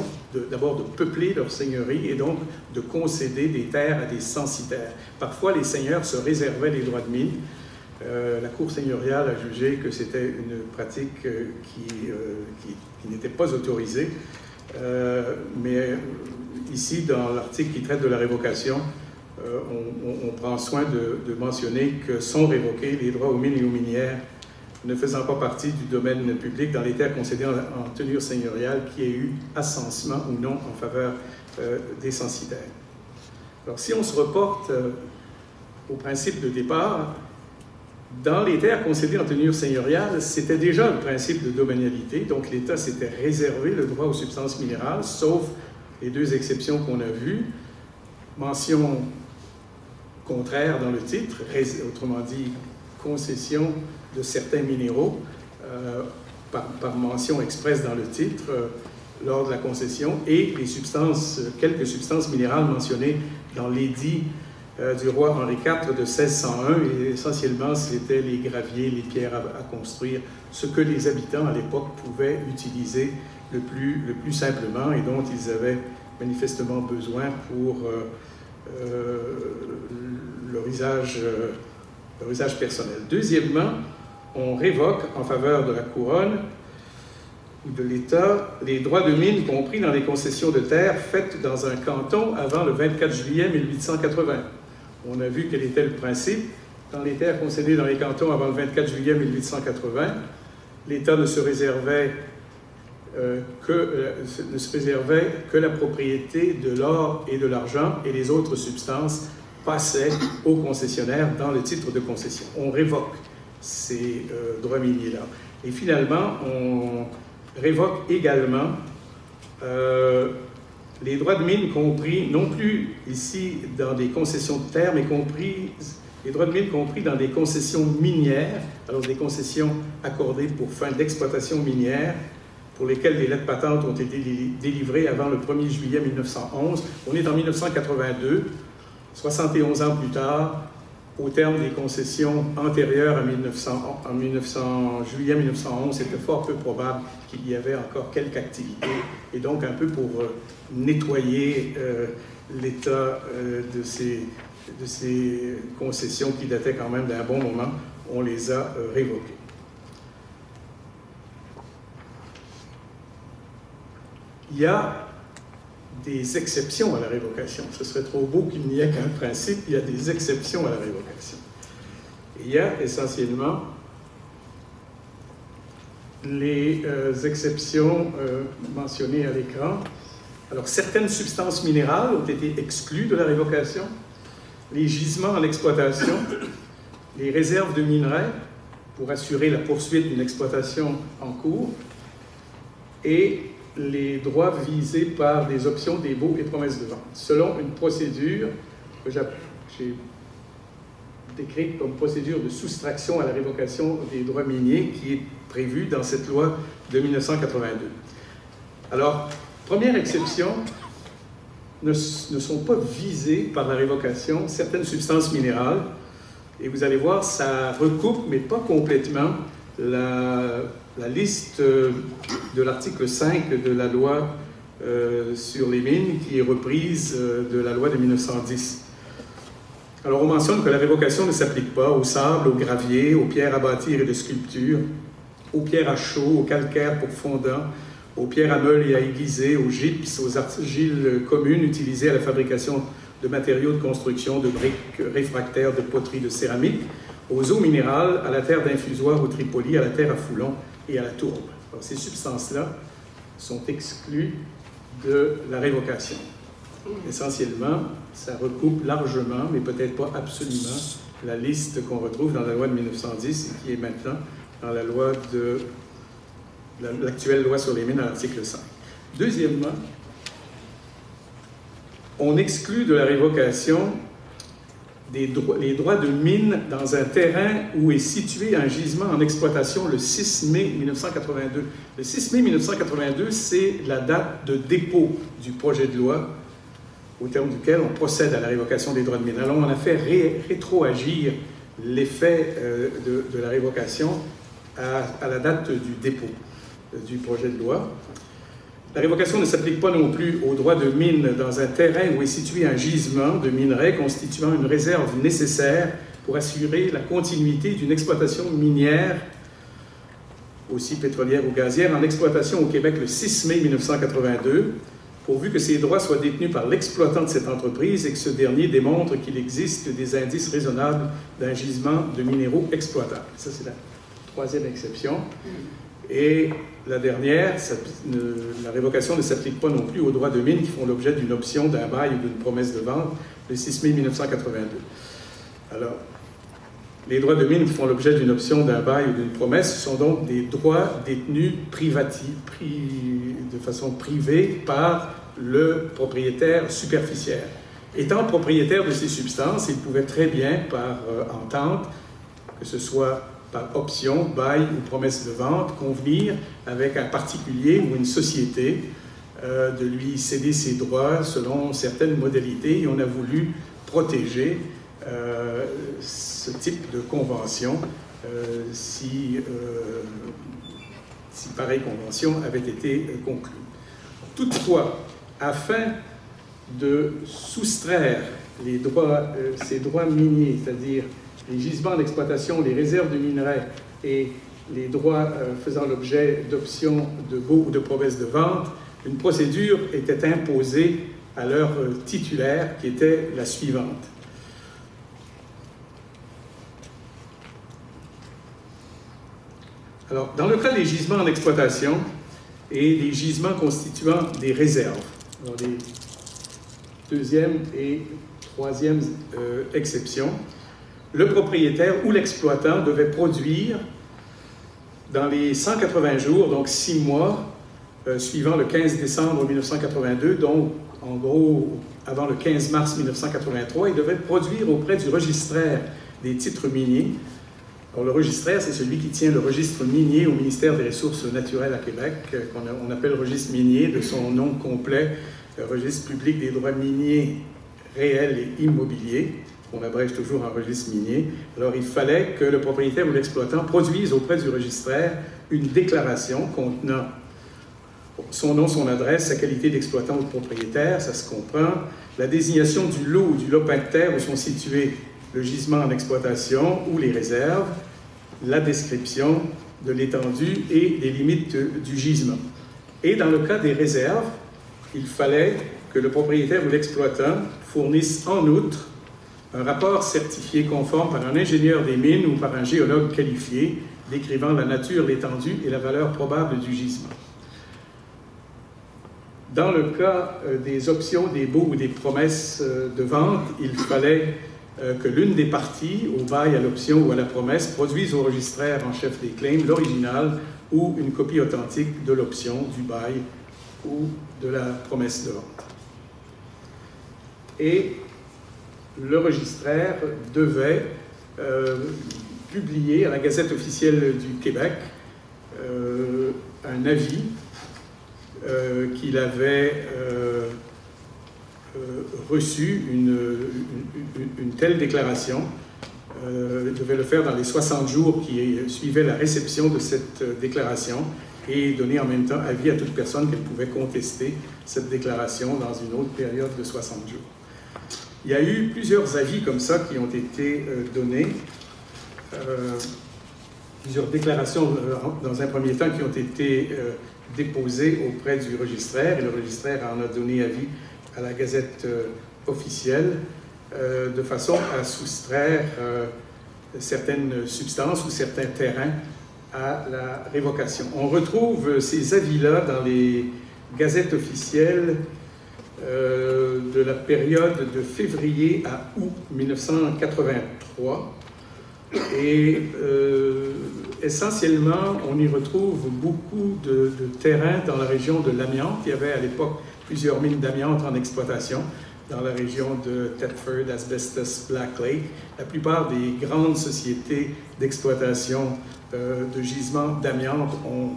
d'abord de peupler leur seigneurie et donc de concéder des terres à des censitaires. Parfois, les seigneurs se réservaient les droits de mine. La cour seigneuriale a jugé que c'était une pratique qui n'était pas autorisée. Mais ici, dans l'article qui traite de la révocation, on prend soin de mentionner que sont révoqués les droits aux mines et aux minières ne faisant pas partie du domaine public dans les terres concédées en tenure seigneuriale qui ait eu assencement ou non en faveur des censitaires. Alors, si on se reporte au principe de départ, dans les terres concédées en tenure seigneuriale, c'était déjà le principe de domanialité, donc l'État s'était réservé le droit aux substances minérales, sauf les deux exceptions qu'on a vues. Mention contraire dans le titre, autrement dit, concession de certains minéraux, par mention expresse dans le titre, lors de la concession, et les substances, quelques substances minérales mentionnées dans l'édit du roi Henri IV de 1601, et essentiellement c'était les graviers, les pierres à construire, ce que les habitants à l'époque pouvaient utiliser le plus simplement et dont ils avaient manifestement besoin pour leur usage personnel. Deuxièmement, on révoque en faveur de la couronne ou de l'État les droits de mine compris dans les concessions de terre faites dans un canton avant le 24 juillet 1880. On a vu quel était le principe. Dans les terres concédées dans les cantons avant le 24 juillet 1880, l'État ne se réservait que la propriété de l'or et de l'argent, et les autres substances passaient aux concessionnaires dans le titre de concession. On révoque ces droits miniers-là. Et finalement, on révoque également les droits de mine compris, non plus ici dans des concessions de terre, mais les droits de mine compris dans des concessions minières, alors des concessions accordées pour fin d'exploitation minière, pour lesquelles des lettres patentes ont été délivrées avant le 1er juillet 1911. On est en 1982, 71 ans plus tard, au terme des concessions antérieures à juillet 1911, c'était fort peu probable qu'il y avait encore quelque activité. Et donc, un peu pour nettoyer l'état de ces concessions qui dataient quand même d'un bon moment, on les a révoquées. Il y a des exceptions à la révocation. Ce serait trop beau qu'il n'y ait qu'un principe, il y a des exceptions à la révocation. Il y a essentiellement les exceptions mentionnées à l'écran. Alors, certaines substances minérales ont été exclues de la révocation, les gisements en exploitation, les réserves de minerais pour assurer la poursuite d'une exploitation en cours, et les droits visés par des options, des baux et promesses de vente, selon une procédure que j'ai décrite comme procédure de soustraction à la révocation des droits miniers qui est prévue dans cette loi de 1982. Alors, première exception, ne sont pas visées par la révocation certaines substances minérales, et vous allez voir, ça recoupe, mais pas complètement, la liste de l'article 5 de la loi sur les mines, qui est reprise de la loi de 1910. Alors, on mentionne que la révocation ne s'applique pas au sable, au gravier, aux pierres à bâtir et de sculpture, aux pierres à chaux, au calcaire pour fondant, aux pierres à meules et à aiguiser, aux gypses, aux argiles communes utilisées à la fabrication de matériaux de construction, de briques réfractaires, de poteries, de céramique, aux eaux minérales, à la terre d'infusoire, au tripoli, à la terre à foulon et à la tourbe. Alors, ces substances-là sont exclues de la révocation. Essentiellement, ça recoupe largement, mais peut-être pas absolument, la liste qu'on retrouve dans la loi de 1910 et qui est maintenant dans la loi l'actuelle loi sur les mines à l'article 5. Deuxièmement, on exclut de la révocation les droits de mine dans un terrain où est situé un gisement en exploitation le 6 mai 1982. Le 6 mai 1982, c'est la date de dépôt du projet de loi au terme duquel on procède à la révocation des droits de mine. Alors on a fait rétroagir l'effet de la révocation à la date du dépôt du projet de loi. La révocation ne s'applique pas non plus aux droits de mine dans un terrain où est situé un gisement de minerai constituant une réserve nécessaire pour assurer la continuité d'une exploitation minière, aussi pétrolière ou gazière, en exploitation au Québec le 6 mai 1982, pourvu que ces droits soient détenus par l'exploitant de cette entreprise et que ce dernier démontre qu'il existe des indices raisonnables d'un gisement de minéraux exploitables. Ça, c'est la troisième exception. Et la dernière, la révocation ne s'applique pas non plus aux droits de mine qui font l'objet d'une option, d'un bail ou d'une promesse de vente le 6 mai 1982. Alors, les droits de mine qui font l'objet d'une option, d'un bail ou d'une promesse sont donc des droits détenus de façon privée par le propriétaire superficiaire. Étant propriétaire de ces substances, il pouvait très bien, par entente, que ce soit par option, bail ou promesse de vente, convenir avec un particulier ou une société de lui céder ses droits selon certaines modalités. Et on a voulu protéger ce type de convention si pareille convention avait été conclue. Toutefois, afin de soustraire ces droits miniers, c'est-à-dire les gisements d'exploitation, les réserves de minerais et les droits faisant l'objet d'options de baux ou de promesses de vente, une procédure était imposée à leur titulaire qui était la suivante. Alors, dans le cas des gisements en exploitation et des gisements constituant des réserves, alors les deuxième et troisième exceptions, le propriétaire ou l'exploitant devait produire dans les 180 jours, donc 6 mois, suivant le 15 décembre 1982, donc en gros avant le 15 mars 1983, il devait produire auprès du registraire des titres miniers. Alors, le registraire, c'est celui qui tient le registre minier au ministère des Ressources naturelles à Québec, qu'on appelle registre minier, de son nom complet, registre public des droits miniers réels et immobiliers. On abrège toujours un registre minier. Alors, il fallait que le propriétaire ou l'exploitant produise auprès du registraire une déclaration contenant son nom, son adresse, sa qualité d'exploitant ou de propriétaire, ça se comprend, la désignation du lot ou du lopin de terre où sont situés le gisement en exploitation ou les réserves, la description de l'étendue et des limites du gisement. Et dans le cas des réserves, il fallait que le propriétaire ou l'exploitant fournisse en outre un rapport certifié conforme par un ingénieur des mines ou par un géologue qualifié décrivant la nature, l'étendue et la valeur probable du gisement. Dans le cas des options, des baux ou des promesses de vente, il fallait que l'une des parties, au bail, à l'option ou à la promesse, produise au registraire en chef des claims l'original ou une copie authentique de l'option, du bail ou de la promesse de vente. Et le registraire devait publier à la Gazette officielle du Québec un avis qu'il avait reçu une telle déclaration. Il devait le faire dans les 60 jours qui suivaient la réception de cette déclaration et donner en même temps avis à toute personne qu'elle pouvait contester cette déclaration dans une autre période de 60 jours. Il y a eu plusieurs avis comme ça qui ont été donnés, plusieurs déclarations dans un premier temps qui ont été déposées auprès du registraire, et le registraire en a donné avis à la Gazette officielle, de façon à soustraire certaines substances ou certains terrains à la révocation. On retrouve ces avis-là dans les Gazettes officielles de la période de février à août 1983. Et essentiellement, on y retrouve beaucoup de terrains dans la région de l'amiante. Il y avait à l'époque plusieurs mines d'amiante en exploitation dans la région de Thetford, Asbestos, Black Lake. La plupart des grandes sociétés d'exploitation de gisements d'amiante ont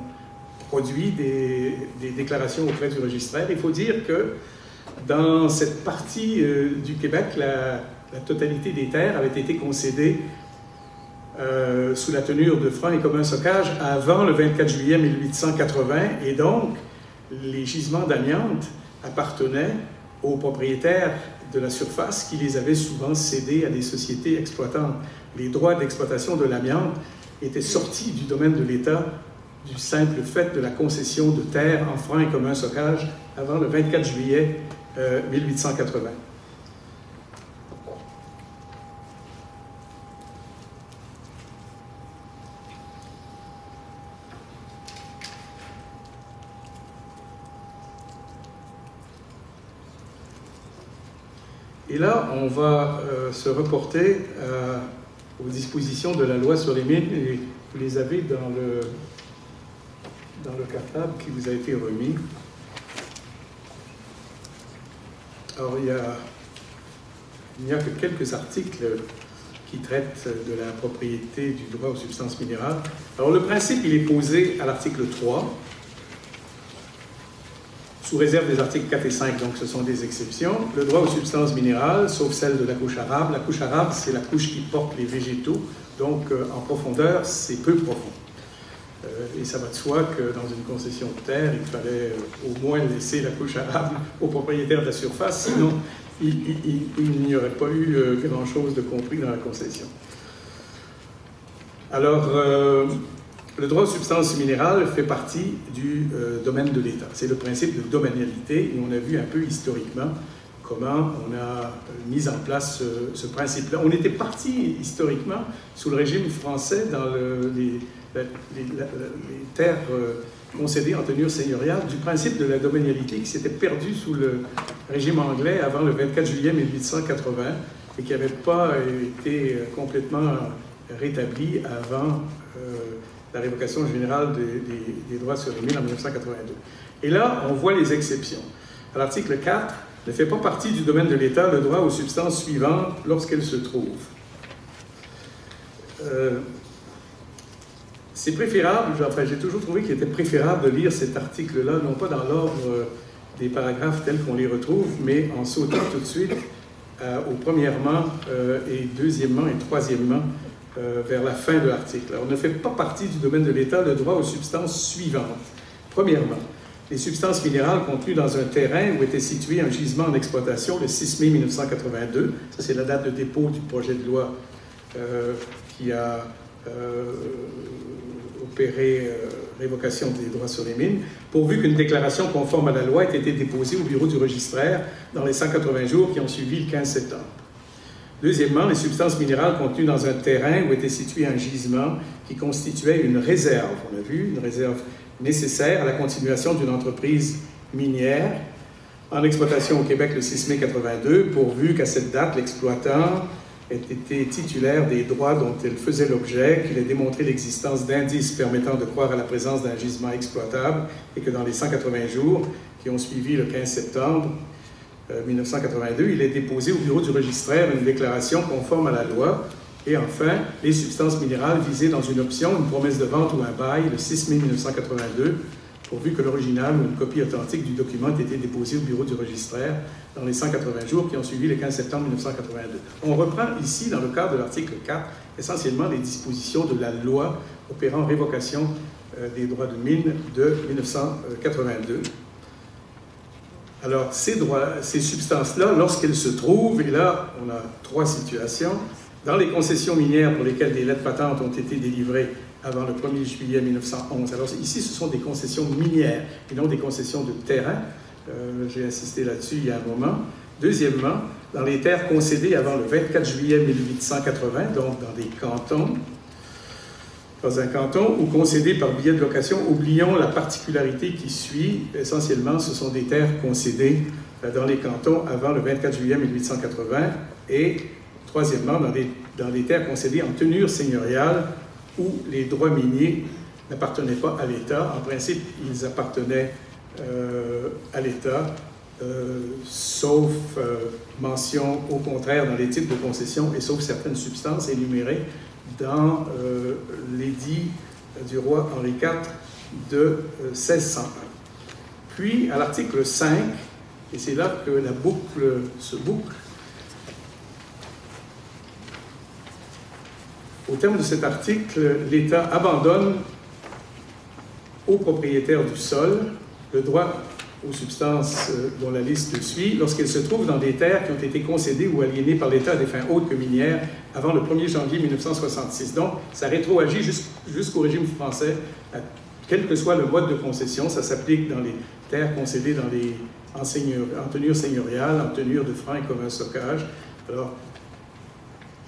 produit des déclarations auprès du registraire. Il faut dire que dans cette partie du Québec, la totalité des terres avait été concédée sous la tenure de francs et communs socage avant le 24 juillet 1880, et donc les gisements d'amiante appartenaient aux propriétaires de la surface qui les avaient souvent cédés à des sociétés exploitantes. Les droits d'exploitation de l'amiante étaient sortis du domaine de l'État du simple fait de la concession de terres en francs et communs socage avant le 24 juillet 1880. Et là, on va se reporter aux dispositions de la loi sur les mines, et vous les avez dans le cartable qui vous a été remis. Alors, il n'y a que quelques articles qui traitent de la propriété du droit aux substances minérales. Alors, le principe, il est posé à l'article 3, sous réserve des articles 4 et 5, donc ce sont des exceptions. Le droit aux substances minérales, sauf celle de la couche arabe. La couche arabe, c'est la couche qui porte les végétaux, donc en profondeur, c'est peu profond. Et ça va de soi que dans une concession de terre, il fallait au moins laisser la couche arabe aux propriétaires de la surface, sinon il n'y aurait pas eu grand-chose de compris dans la concession. Alors, le droit aux substances minérales fait partie du domaine de l'État. C'est le principe de domanialité, et on a vu un peu historiquement comment on a mis en place ce principe-là. On était parti historiquement sous le régime français dans les terres concédées en tenure seigneuriale du principe de la domanialité qui s'était perdu sous le régime anglais avant le 24 juillet 1880 et qui n'avait pas été complètement rétabli avant la révocation générale des droits sur les mines en 1982. Et là, on voit les exceptions. À l'article 4, ne fait pas partie du domaine de l'État le droit aux substances suivantes lorsqu'elles se trouvent. C'est préférable, enfin j'ai toujours trouvé qu'il était préférable de lire cet article-là, non pas dans l'ordre des paragraphes tels qu'on les retrouve, mais en sautant tout de suite au premièrement et deuxièmement et troisièmement vers la fin de l'article. On ne fait pas partie du domaine de l'État le droit aux substances suivantes. Premièrement, les substances minérales contenues dans un terrain où était situé un gisement en exploitation le 6 mai 1982, ça c'est la date de dépôt du projet de loi qui a opéré révocation des droits sur les mines, pourvu qu'une déclaration conforme à la loi ait été déposée au bureau du registraire dans les 180 jours qui ont suivi le 15 septembre. Deuxièmement, les substances minérales contenues dans un terrain où était situé un gisement qui constituait une réserve, on a vu, une réserve nécessaire à la continuation d'une entreprise minière en exploitation au Québec le 6 mai 82, pourvu qu'à cette date, l'exploitant ait été titulaire des droits dont elle faisait l'objet, qu'il ait démontré l'existence d'indices permettant de croire à la présence d'un gisement exploitable et que dans les 180 jours qui ont suivi le 15 septembre 1982, il est déposé au bureau du registraire une déclaration conforme à la loi. Et enfin, les substances minérales visées dans une option, une promesse de vente ou un bail le 6 mai 1982, pourvu que l'original ou une copie authentique du document ait été déposé au bureau du registraire dans les 180 jours qui ont suivi le 15 septembre 1982. On reprend ici, dans le cadre de l'article 4, essentiellement les dispositions de la loi opérant révocation des droits de mine de 1982. Alors, ces substances-là, lorsqu'elles se trouvent, et là, on a trois situations, dans les concessions minières pour lesquelles des lettres patentes ont été délivrées avant le 1er juillet 1911. Alors, ici, ce sont des concessions minières et non des concessions de terrain. J'ai insisté là-dessus il y a un moment. Deuxièmement, dans les terres concédées avant le 24 juillet 1880, donc dans des cantons, dans un canton ou concédées par billet de location, oublions la particularité qui suit. Essentiellement, ce sont des terres concédées dans les cantons avant le 24 juillet 1880 et, troisièmement, dans des terres concédées en tenure seigneuriale où les droits miniers n'appartenaient pas à l'État. En principe, ils appartenaient à l'État, sauf mention au contraire dans les titres de concession et sauf certaines substances énumérées dans l'édit du roi Henri IV de 1601. Puis, à l'article 5, Et c'est là que la boucle se boucle. Au terme de cet article, l'État abandonne aux propriétaires du sol le droit aux substances dont la liste suit lorsqu'elles se trouvent dans des terres qui ont été concédées ou aliénées par l'État à des fins autres que minières avant le 1er janvier 1966. Donc, ça rétroagit jusqu'au régime français, quel que soit le mode de concession. Ça s'applique dans les terres concédées en tenure seigneuriale, en tenure de franc et commun stockage. Alors,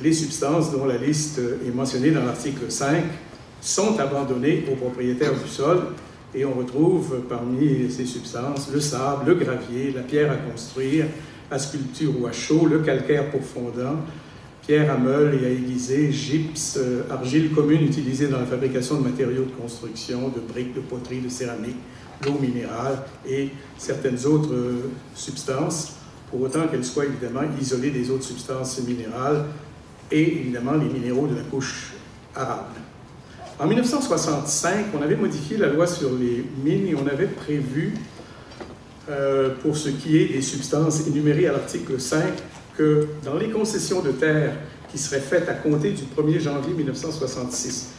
les substances dont la liste est mentionnée dans l'article 5 sont abandonnées aux propriétaires du sol. Et on retrouve parmi ces substances le sable, le gravier, la pierre à construire, à sculpture ou à chaux, le calcaire pour fondant, pierre à meule et à aiguiser, gypse, argile commune utilisée dans la fabrication de matériaux de construction, de briques, de poterie, de céramique, l'eau minérale et certaines autres substances, pour autant qu'elles soient évidemment isolées des autres substances minérales et évidemment les minéraux de la couche arable. En 1965, on avait modifié la loi sur les mines et on avait prévu, pour ce qui est des substances énumérées à l'article 5, que dans les concessions de terre qui seraient faites à compter du 1er janvier 1966,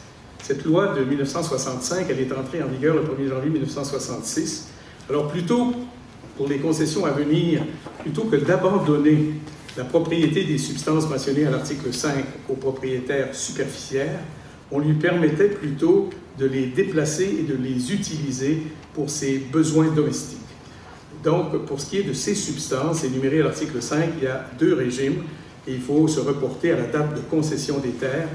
cette loi de 1965, elle est entrée en vigueur le 1er janvier 1966, alors plutôt, pour les concessions à venir, plutôt que d'abandonner la propriété des substances mentionnées à l'article 5 aux propriétaires superficiaires, on lui permettait plutôt de les déplacer et de les utiliser pour ses besoins domestiques. Donc, pour ce qui est de ces substances énumérées à l'article 5, il y a deux régimes et il faut se reporter à la date de concession des terres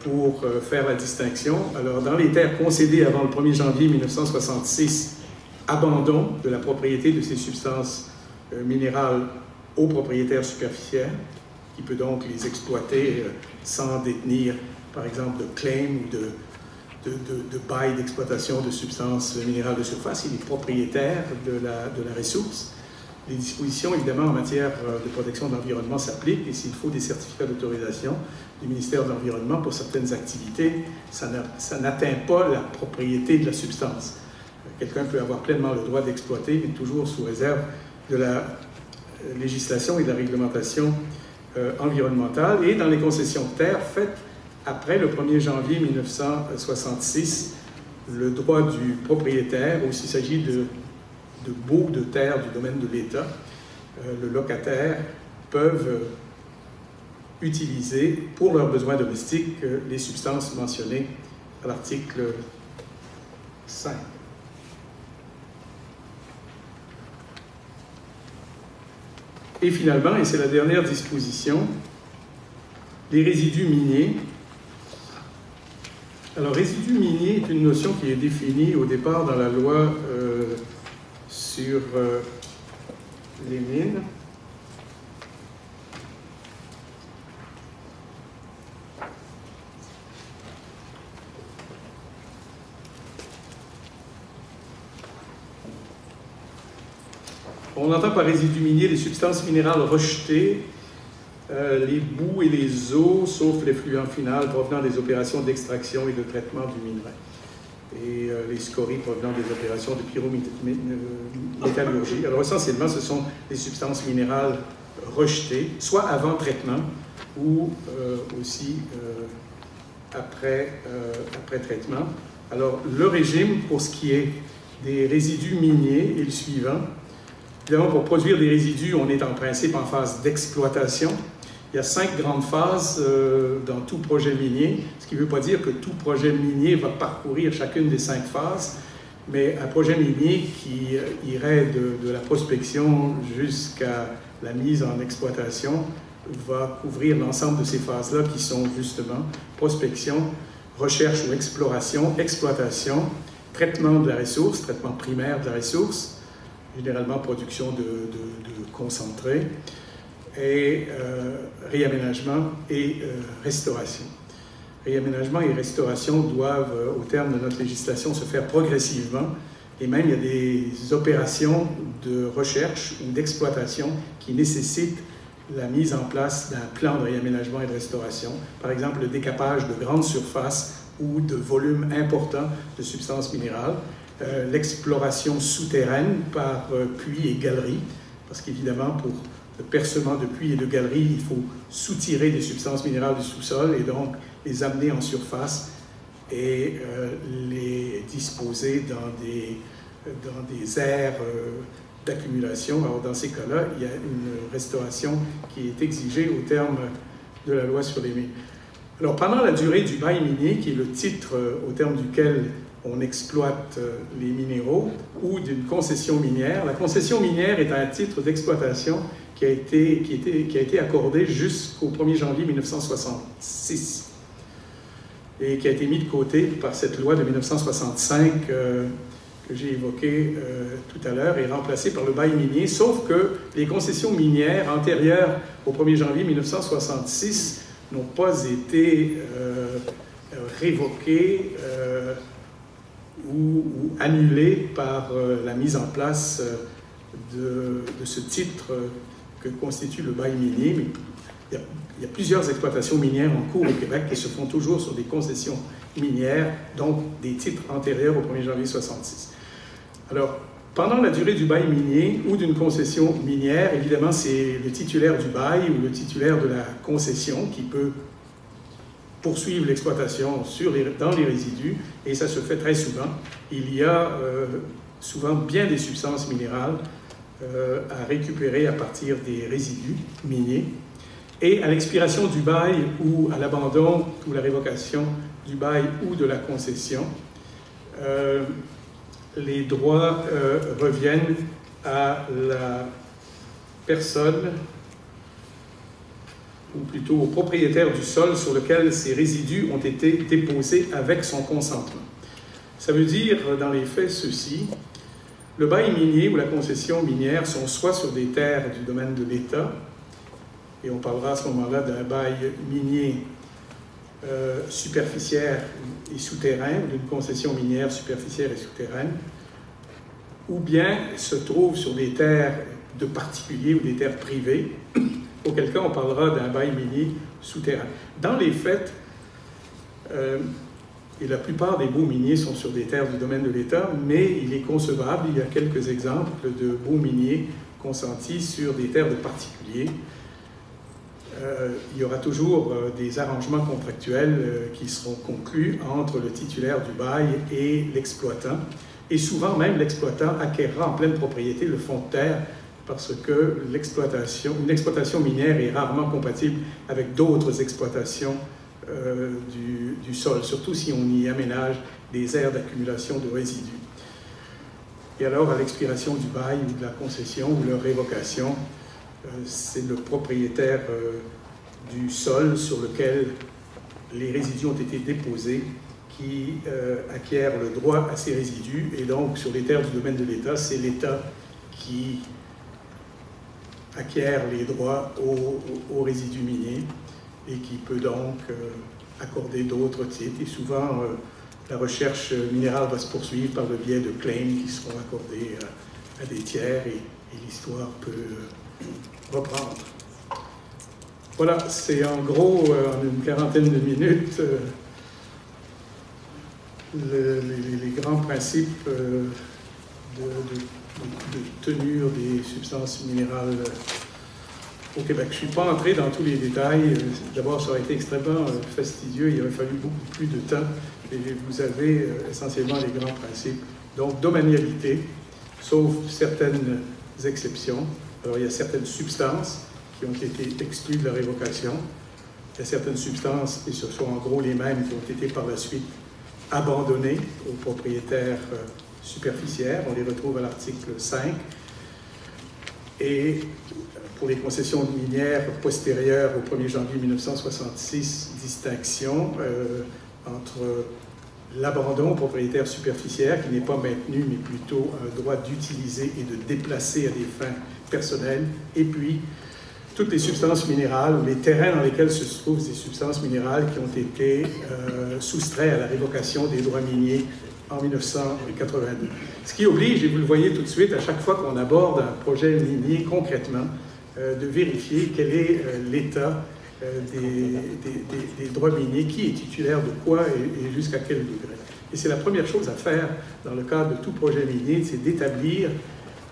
pour faire la distinction. Alors, dans les terres concédées avant le 1er janvier 1966, abandon de la propriété de ces substances minérales aux propriétaires superficiaires, qui peut donc les exploiter sans détenir par exemple de claim ou de bail d'exploitation de substances minérales de surface. Il est propriétaire de la ressource. Les dispositions, évidemment, en matière de protection de l'environnement s'appliquent et s'il faut des certificats d'autorisation du ministère de l'Environnement pour certaines activités, ça n'atteint pas la propriété de la substance. Quelqu'un peut avoir pleinement le droit d'exploiter, mais toujours sous réserve de la législation et de la réglementation environnementale. Et dans les concessions de terre faites après le 1er janvier 1966, le droit du propriétaire, ou s'il s'agit de baux de terre du domaine de l'État, le locataire, peuvent utiliser pour leurs besoins domestiques les substances mentionnées à l'article 5. Et finalement, et c'est la dernière disposition, les résidus miniers. Alors, résidu minier est une notion qui est définie au départ dans la loi sur les mines. On entend par résidus miniers les substances minérales rejetées, les boues et les eaux, sauf l'effluent final provenant des opérations d'extraction et de traitement du minerai, et les scories provenant des opérations de pyrométallurgie. Alors essentiellement, ce sont des substances minérales rejetées, soit avant traitement ou aussi après traitement. Alors le régime pour ce qui est des résidus miniers est le suivant. Évidemment, pour produire des résidus, on est en principe en phase d'exploitation. Il y a 5 grandes phases dans tout projet minier, ce qui ne veut pas dire que tout projet minier va parcourir chacune des 5 phases, mais un projet minier qui irait de la prospection jusqu'à la mise en exploitation va couvrir l'ensemble de ces phases-là qui sont justement prospection, recherche ou exploration, exploitation, traitement de la ressource, traitement primaire de la ressource, généralement production de concentrés, et réaménagement et restauration. Réaménagement et restauration doivent, au terme de notre législation, se faire progressivement, et même il y a des opérations de recherche ou d'exploitation qui nécessitent la mise en place d'un plan de réaménagement et de restauration, par exemple le décapage de grandes surfaces ou de volumes importants de substances minérales, l'exploration souterraine par puits et galeries, parce qu'évidemment, pour le percement de puits et de galeries, il faut soutirer des substances minérales du sous-sol et donc les amener en surface et les disposer dans des aires d'accumulation. Alors, dans ces cas-là, il y a une restauration qui est exigée au terme de la loi sur les mines. Alors, pendant la durée du bail minier, qui est le titre au terme duquel on exploite les minéraux, ou d'une concession minière, la concession minière est un titre d'exploitation qui a été accordé jusqu'au 1er janvier 1966 et qui a été mis de côté par cette loi de 1965 que j'ai évoquée tout à l'heure et remplacée par le bail minier, sauf que les concessions minières antérieures au 1er janvier 1966 n'ont pas été révoquées ou annulées par la mise en place de ce titre que constitue le bail minier. Mais il y a plusieurs exploitations minières en cours au Québec qui se font toujours sur des concessions minières, donc des titres antérieurs au 1er janvier 1966. Alors, pendant la durée du bail minier ou d'une concession minière, évidemment, c'est le titulaire du bail ou le titulaire de la concession qui peut poursuivre l'exploitation dans les résidus, et ça se fait très souvent. Il y a souvent bien des substances minérales à récupérer à partir des résidus miniers. Et à l'expiration du bail ou à l'abandon ou la révocation du bail ou de la concession, les droits reviennent à la personne, ou plutôt au propriétaire du sol sur lequel ces résidus ont été déposés avec son consentement. Ça veut dire, dans les faits, ceci: le bail minier ou la concession minière sont soit sur des terres du domaine de l'État, et on parlera à ce moment-là d'un bail minier superficiaire et souterrain, ou d'une concession minière superficiaire et souterraine, ou bien se trouve sur des terres de particuliers ou des terres privées, auquel cas on parlera d'un bail minier souterrain. Dans les faits, et la plupart des baux miniers sont sur des terres du domaine de l'État, mais il est concevable, il y a quelques exemples de baux miniers consentis sur des terres de particuliers. Il y aura toujours des arrangements contractuels qui seront conclus entre le titulaire du bail et l'exploitant. Et souvent même, l'exploitant acquérera en pleine propriété le fonds de terre, parce que une exploitation minière est rarement compatible avec d'autres exploitations du sol, surtout si on y aménage des aires d'accumulation de résidus. Et alors, à l'expiration du bail ou de la concession ou leur révocation, c'est le propriétaire du sol sur lequel les résidus ont été déposés qui acquiert le droit à ces résidus. Et donc, sur les terres du domaine de l'État, c'est l'État qui acquiert les droits aux résidus miniers et qui peut donc accorder d'autres titres. Et souvent, la recherche minérale va se poursuivre par le biais de claims qui seront accordés à des tiers et l'histoire peut reprendre. Voilà, c'est en gros, en une quarantaine de minutes, les grands principes de tenue des substances minérales au Québec. Je ne suis pas entré dans tous les détails. D'abord, ça aurait été extrêmement fastidieux. Il aurait fallu beaucoup plus de temps. Et vous avez essentiellement les grands principes. Donc, domanialité, sauf certaines exceptions. Alors, il y a certaines substances qui ont été exclues de la révocation. Il y a certaines substances, et ce sont en gros les mêmes, qui ont été par la suite abandonnées aux propriétaires superficiaires. On les retrouve à l'article 5. Et pour les concessions minières postérieures au 1er janvier 1966, distinction entre l'abandon propriétaire superficiaire, qui n'est pas maintenu, mais plutôt un droit d'utiliser et de déplacer à des fins personnelles, et puis toutes les substances minérales, les terrains dans lesquels se trouvent ces substances minérales qui ont été soustraits à la révocation des droits miniers en 1982. Ce qui oblige, et vous le voyez tout de suite, à chaque fois qu'on aborde un projet minier concrètement, de vérifier quel est l'état des droits miniers, qui est titulaire de quoi et jusqu'à quel degré. Et c'est la première chose à faire dans le cadre de tout projet minier, c'est d'établir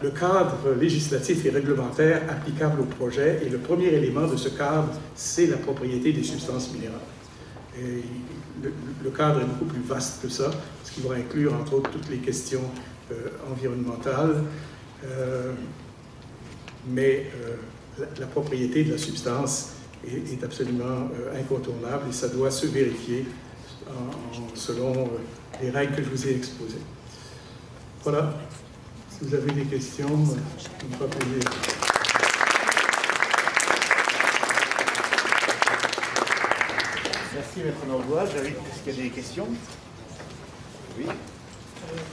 le cadre législatif et réglementaire applicable au projet. Et le premier élément de ce cadre, c'est la propriété des substances minérales. Et le cadre est beaucoup plus vaste que ça, parce qu'il va inclure, entre autres, toutes les questions environnementales. Mais la propriété de la substance est absolument incontournable et ça doit se vérifier selon les règles que je vous ai exposées. Voilà. Si vous avez des questions, ça me fera plaisir. Merci, Maître Nordois. Est-ce qu'il y a des questions? Oui.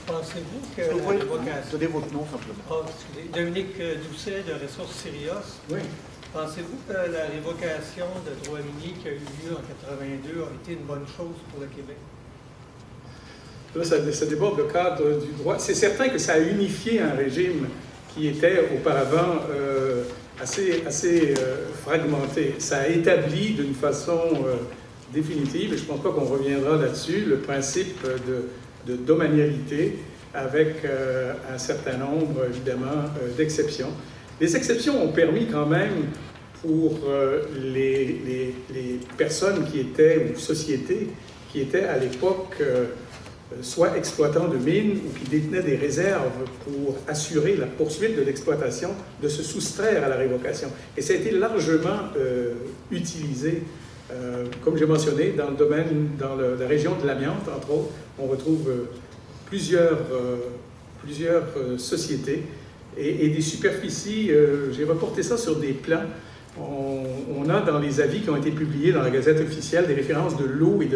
Pensez-vous que la révocation... Donnez votre nom, simplement. Dominique Doucet, de Ressources Sirius. Oui. Pensez-vous que la révocation de droits miniers qui a eu lieu en 1982 a été une bonne chose pour le Québec? Là, ça déborde le cadre du droit. C'est certain que ça a unifié un régime qui était auparavant assez fragmenté. Ça a établi d'une façon définitive, et je ne pense pas qu'on reviendra là-dessus, le principe de domanialité avec un certain nombre, évidemment, d'exceptions. Les exceptions ont permis quand même pour les personnes qui étaient, ou sociétés, qui étaient à l'époque soit exploitants de mines ou qui détenaient des réserves pour assurer la poursuite de l'exploitation, de se soustraire à la révocation. Et ça a été largement utilisé, comme j'ai mentionné, dans le domaine, dans la région de l'amiante, entre autres, on retrouve plusieurs sociétés et des superficies. J'ai reporté ça sur des plans. On a dans les avis qui ont été publiés dans la Gazette officielle des références de lots et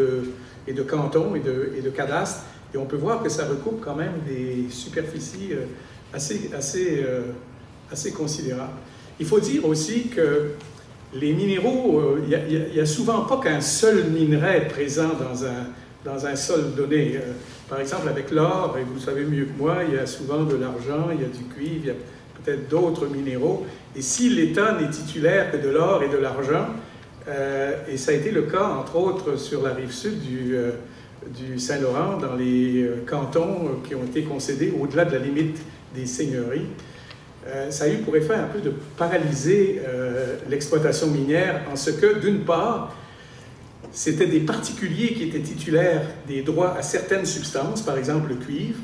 de cantons et de cadastres, et on peut voir que ça recoupe quand même des superficies assez considérables. Il faut dire aussi que les minéraux, il n'y a souvent pas qu'un seul minerai présent dans un sol donné. Par exemple, avec l'or, et vous le savez mieux que moi, il y a souvent de l'argent, il y a du cuivre, il y a peut-être d'autres minéraux. Et si l'État n'est titulaire que de l'or et de l'argent, et ça a été le cas, entre autres, sur la rive sud du Saint-Laurent, dans les cantons qui ont été concédés au-delà de la limite des seigneuries, ça a eu pour effet un peu de paralyser l'exploitation minière, en ce que, d'une part, c'était des particuliers qui étaient titulaires des droits à certaines substances, par exemple le cuivre,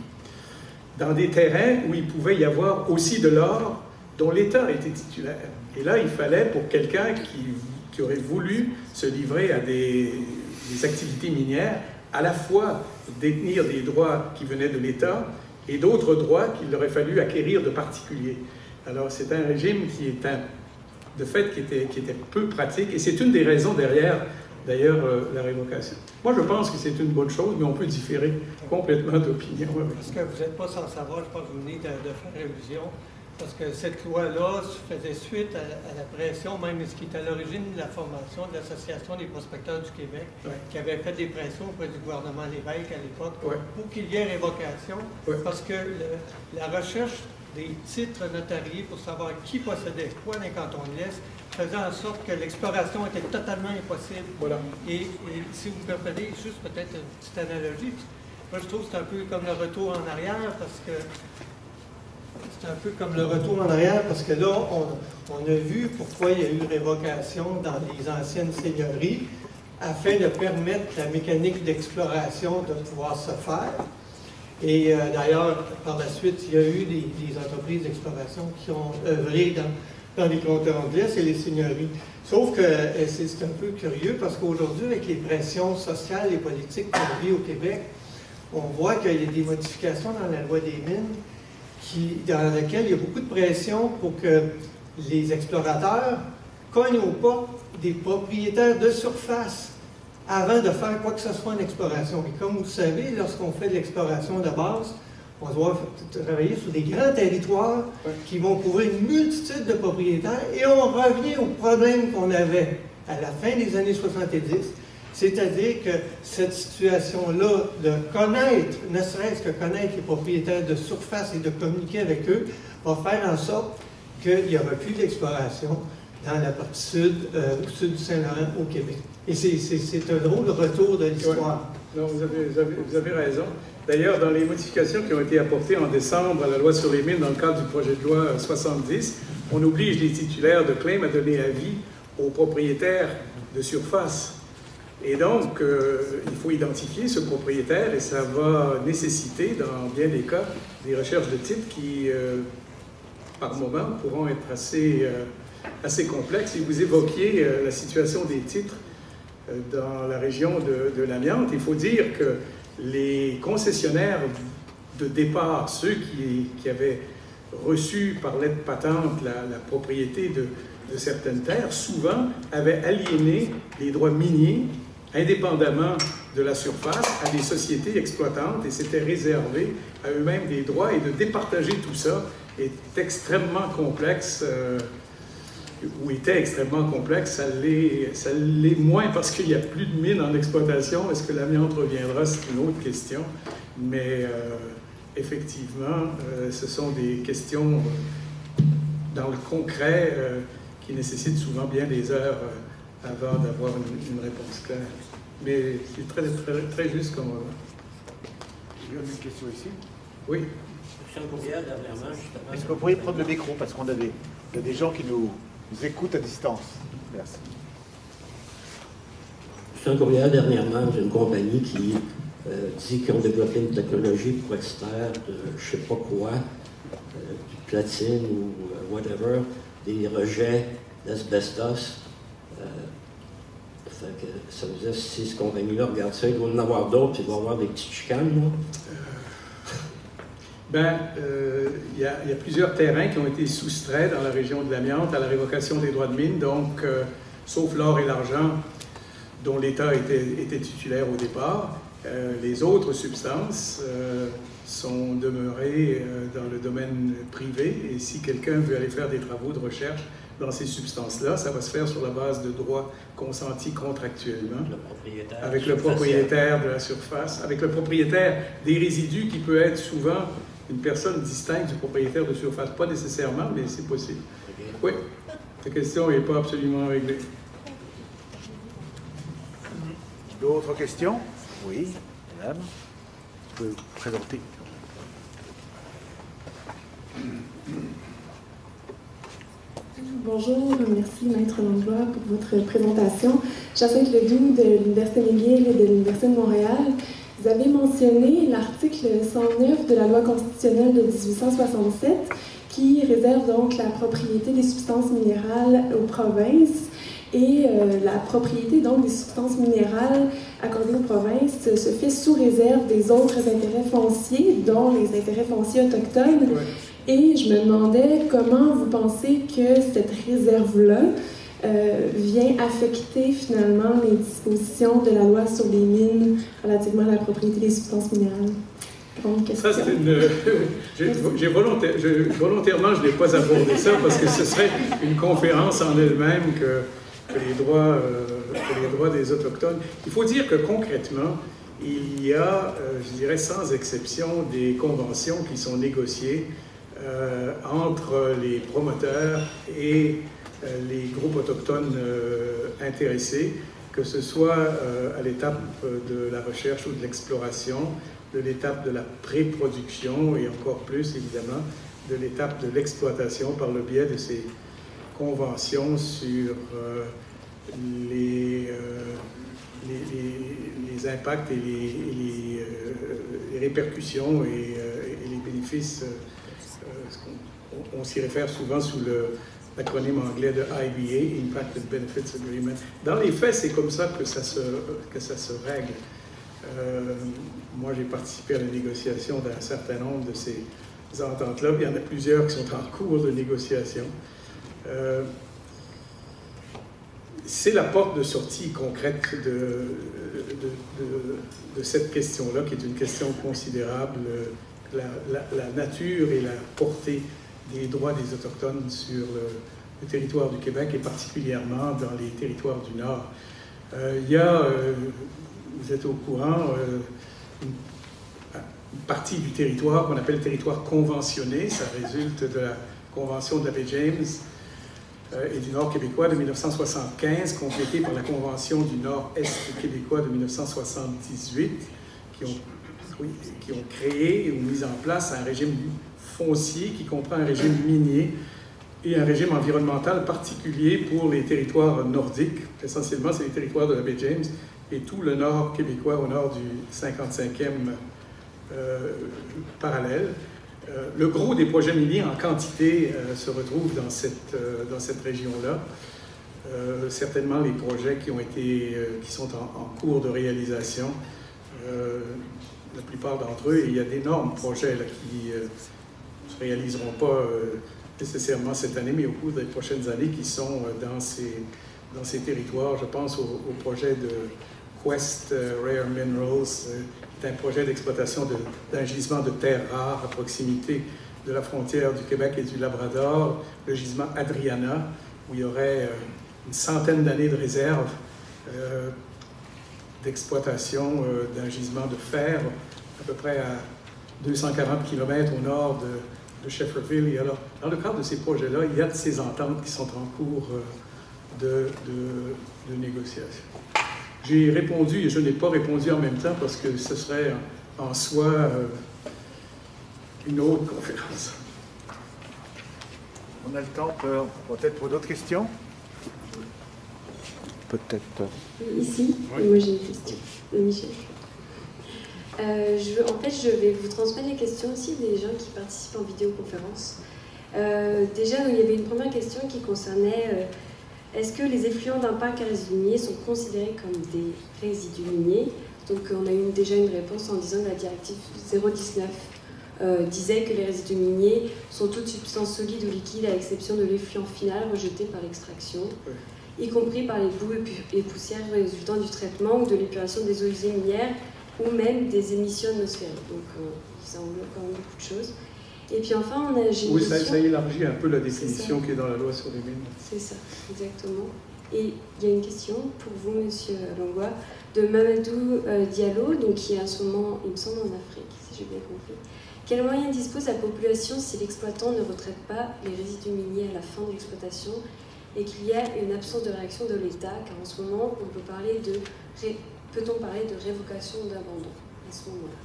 dans des terrains où il pouvait y avoir aussi de l'or dont l'État était titulaire. Et là, il fallait, pour quelqu'un qui aurait voulu se livrer à des activités minières, à la fois détenir des droits qui venaient de l'État et d'autres droits qu'il aurait fallu acquérir de particuliers. Alors, c'est un régime qui était peu pratique, et c'est une des raisons derrière, d'ailleurs, la révocation. Moi, je pense que c'est une bonne chose, mais on peut différer complètement d'opinion. Parce que vous n'êtes pas sans savoir, je pense que vous venez de faire révision, parce que cette loi-là faisait suite à la pression, même ce qui est à l'origine de la formation de l'Association des prospecteurs du Québec, qui avait fait des pressions auprès du gouvernement Lévesque à l'époque pour qu'il y ait révocation, parce que la recherche des titres notariés pour savoir qui possédait quoi dans les cantons de l'Est faisait en sorte que l'exploration était totalement impossible. Voilà. Et si vous me permettez, juste peut-être une petite analogie, moi je trouve que c'est un peu comme le retour en arrière, parce que là, on a vu pourquoi il y a eu révocation dans les anciennes seigneuries, afin de permettre la mécanique d'exploration de pouvoir se faire. Et d'ailleurs, par la suite, il y a eu des entreprises d'exploration qui ont œuvré dans les cantons de l'Est et les seigneuries. Sauf que c'est un peu curieux, parce qu'aujourd'hui, avec les pressions sociales et politiques qu'on vit au Québec, on voit qu'il y a des modifications dans la loi des mines, dans laquelle il y a beaucoup de pression pour que les explorateurs cognent aux portes des propriétaires de surface avant de faire quoi que ce soit en exploration. Et comme vous le savez, lorsqu'on fait de l'exploration de base, on doit travailler sur des grands territoires qui vont couvrir une multitude de propriétaires, et on revient au problème qu'on avait à la fin des années 70, c'est-à-dire que cette situation-là de connaître, ne serait-ce que connaître les propriétaires de surface et de communiquer avec eux, va faire en sorte qu'il n'y aura plus d'exploration dans la partie sud, au sud du Saint-Laurent, au Québec. Et c'est un drôle de retour de l'histoire. Non, vous avez raison. D'ailleurs, dans les modifications qui ont été apportées en décembre à la loi sur les mines dans le cadre du projet de loi 70, on oblige les titulaires de claim à donner avis aux propriétaires de surface. Et donc, il faut identifier ce propriétaire et ça va nécessiter, dans bien des cas, des recherches de titres qui, par moment, pourront être assez complexes. Et vous évoquiez la situation des titres dans la région de l'amiante. Il faut dire que les concessionnaires de départ, ceux qui avaient reçu par lettre patente la propriété de certaines terres, souvent avaient aliéné les droits miniers indépendamment de la surface à des sociétés exploitantes et s'étaient réservés à eux-mêmes des droits, et de départager tout ça est extrêmement complexe, ou était extrêmement complexe, ça l'est moins parce qu'il n'y a plus de mines en exploitation. Est-ce que l'amiante reviendra? C'est une autre question, mais effectivement, ce sont des questions dans le concret qui nécessitent souvent bien des heures avant d'avoir une réponse claire. Mais c'est très, très, très juste comme... Il y a une question ici. Oui. Est-ce que vous pourriez prendre le micro, parce qu'il y a des gens qui nous écoutent à distance. Merci. Je suis un courriel dernièrement d'une compagnie qui dit qu'ils ont développé une technologie pour extraire de je ne sais pas quoi, du platine ou whatever, des rejets d'asbestos. Fait que ça veut dire, si cette compagnie-là regarde ça, il doit en avoir d'autres, puis il doit y avoir des petites chicanes, là. Il y a plusieurs terrains qui ont été soustraits dans la région de l'amiante à la révocation des droits de mine, donc, sauf l'or et l'argent, dont l'État était titulaire au départ. Les autres substances sont demeurées dans le domaine privé, et si quelqu'un veut aller faire des travaux de recherche dans ces substances-là, ça va se faire sur la base de droits consentis contractuellement avec le propriétaire de la surface, avec le propriétaire des résidus qui peut être souvent une personne distincte du propriétaire de surface. Pas nécessairement, mais c'est possible. Okay. Oui, la question n'est pas absolument réglée. D'autres questions? Oui, madame. Vous pouvez vous présenter. Bonjour, merci Maître Langlois pour votre présentation. Jacinthe Ledoux de l'Université McGill et de l'Université de Montréal. Vous avez mentionné l'article 109 de la loi constitutionnelle de 1867 qui réserve donc la propriété des substances minérales aux provinces, et la propriété donc des substances minérales accordées aux provinces se fait sous réserve des autres intérêts fonciers, dont les intérêts fonciers autochtones. Ouais. Et je me demandais comment vous pensez que cette réserve-là vient affecter finalement les dispositions de la loi sur les mines relativement à la propriété des substances minérales. Ça, c'est une... volontairement, je n'ai pas abordé ça parce que ce serait une conférence en elle-même que les droits des Autochtones. Il faut dire que concrètement, il y a, je dirais sans exception, des conventions qui sont négociées entre les promoteurs et les groupes autochtones intéressés, que ce soit à l'étape de la recherche ou de l'exploration, de l'étape de la pré-production et encore plus, évidemment, de l'étape de l'exploitation par le biais de ces conventions sur les impacts et les répercussions et les bénéfices. On s'y réfère souvent sous l'acronyme anglais de IBA, Impact and Benefits Agreement. Dans les faits, c'est comme ça que ça se règle. Moi, j'ai participé à la négociation d'un certain nombre de ces ententes-là. Il y en a plusieurs qui sont en cours de négociation. C'est la porte de sortie concrète de cette question-là, qui est une question considérable. La nature et la portée des droits des Autochtones sur le territoire du Québec et particulièrement dans les territoires du Nord. Il y a, vous êtes au courant, une partie du territoire qu'on appelle territoire conventionné. Ça résulte de la Convention de la baie James et du Nord québécois de 1975, complétée par la Convention du Nord-Est québécois de 1978, qui ont qui ont créé ou mis en place un régime foncier qui comprend un régime minier et un régime environnemental particulier pour les territoires nordiques. Essentiellement, c'est les territoires de la baie James et tout le nord québécois au nord du 55e parallèle. Le gros des projets miniers en quantité se retrouve dans cette région-là. Certainement les projets qui sont en cours de réalisation, la plupart d'entre eux, et il y a d'énormes projets là, qui ne se réaliseront pas nécessairement cette année, mais au cours des prochaines années qui sont dans ces territoires. Je pense au projet de Quest Rare Minerals, c'est un projet d'exploitation d'un gisement de terres rares à proximité de la frontière du Québec et du Labrador, le gisement Adriana, où il y aurait une centaine d'années de réserve d'exploitation d'un gisement de fer à peu près à 240 km au nord de Shefferville. Et alors, dans le cadre de ces projets-là, il y a de ces ententes qui sont en cours de négociation. J'ai répondu, et je n'ai pas répondu en même temps parce que ce serait en soi une autre conférence. On a le temps peut-être pour d'autres questions? Peut-être. Ici, oui. Moi j'ai une question. Michel. En fait, je vais vous transmettre les questions aussi des gens qui participent en vidéoconférence. Déjà, il y avait une première question qui concernait est-ce que les effluents d'un parc à résidus miniers sont considérés comme des résidus miniers? Donc, on a eu déjà une réponse en disant que la directive 019 disait que les résidus miniers sont toutes substances solides ou liquides à l'exception de l'effluent final rejeté par l'extraction, y compris par les boues et poussières résultant du traitement ou de l'épuration des eaux usées minières ou même des émissions atmosphériques. Donc, ça englobe quand même beaucoup de choses. Et puis enfin, j'ai une question... ça élargit un peu la définition qui est dans la loi sur les mines. C'est ça, exactement. Et il y a une question pour vous, Monsieur Langlois, de Mamadou Diallo, donc qui est en ce moment, il me semble, en Afrique, si j'ai bien compris. Quels moyens dispose la population si l'exploitant ne retraite pas les résidus miniers à la fin de l'exploitation et qu'il y a une absence de réaction de l'État, car en ce moment, peut-on parler de révocation ou d'abandon à ce moment-là?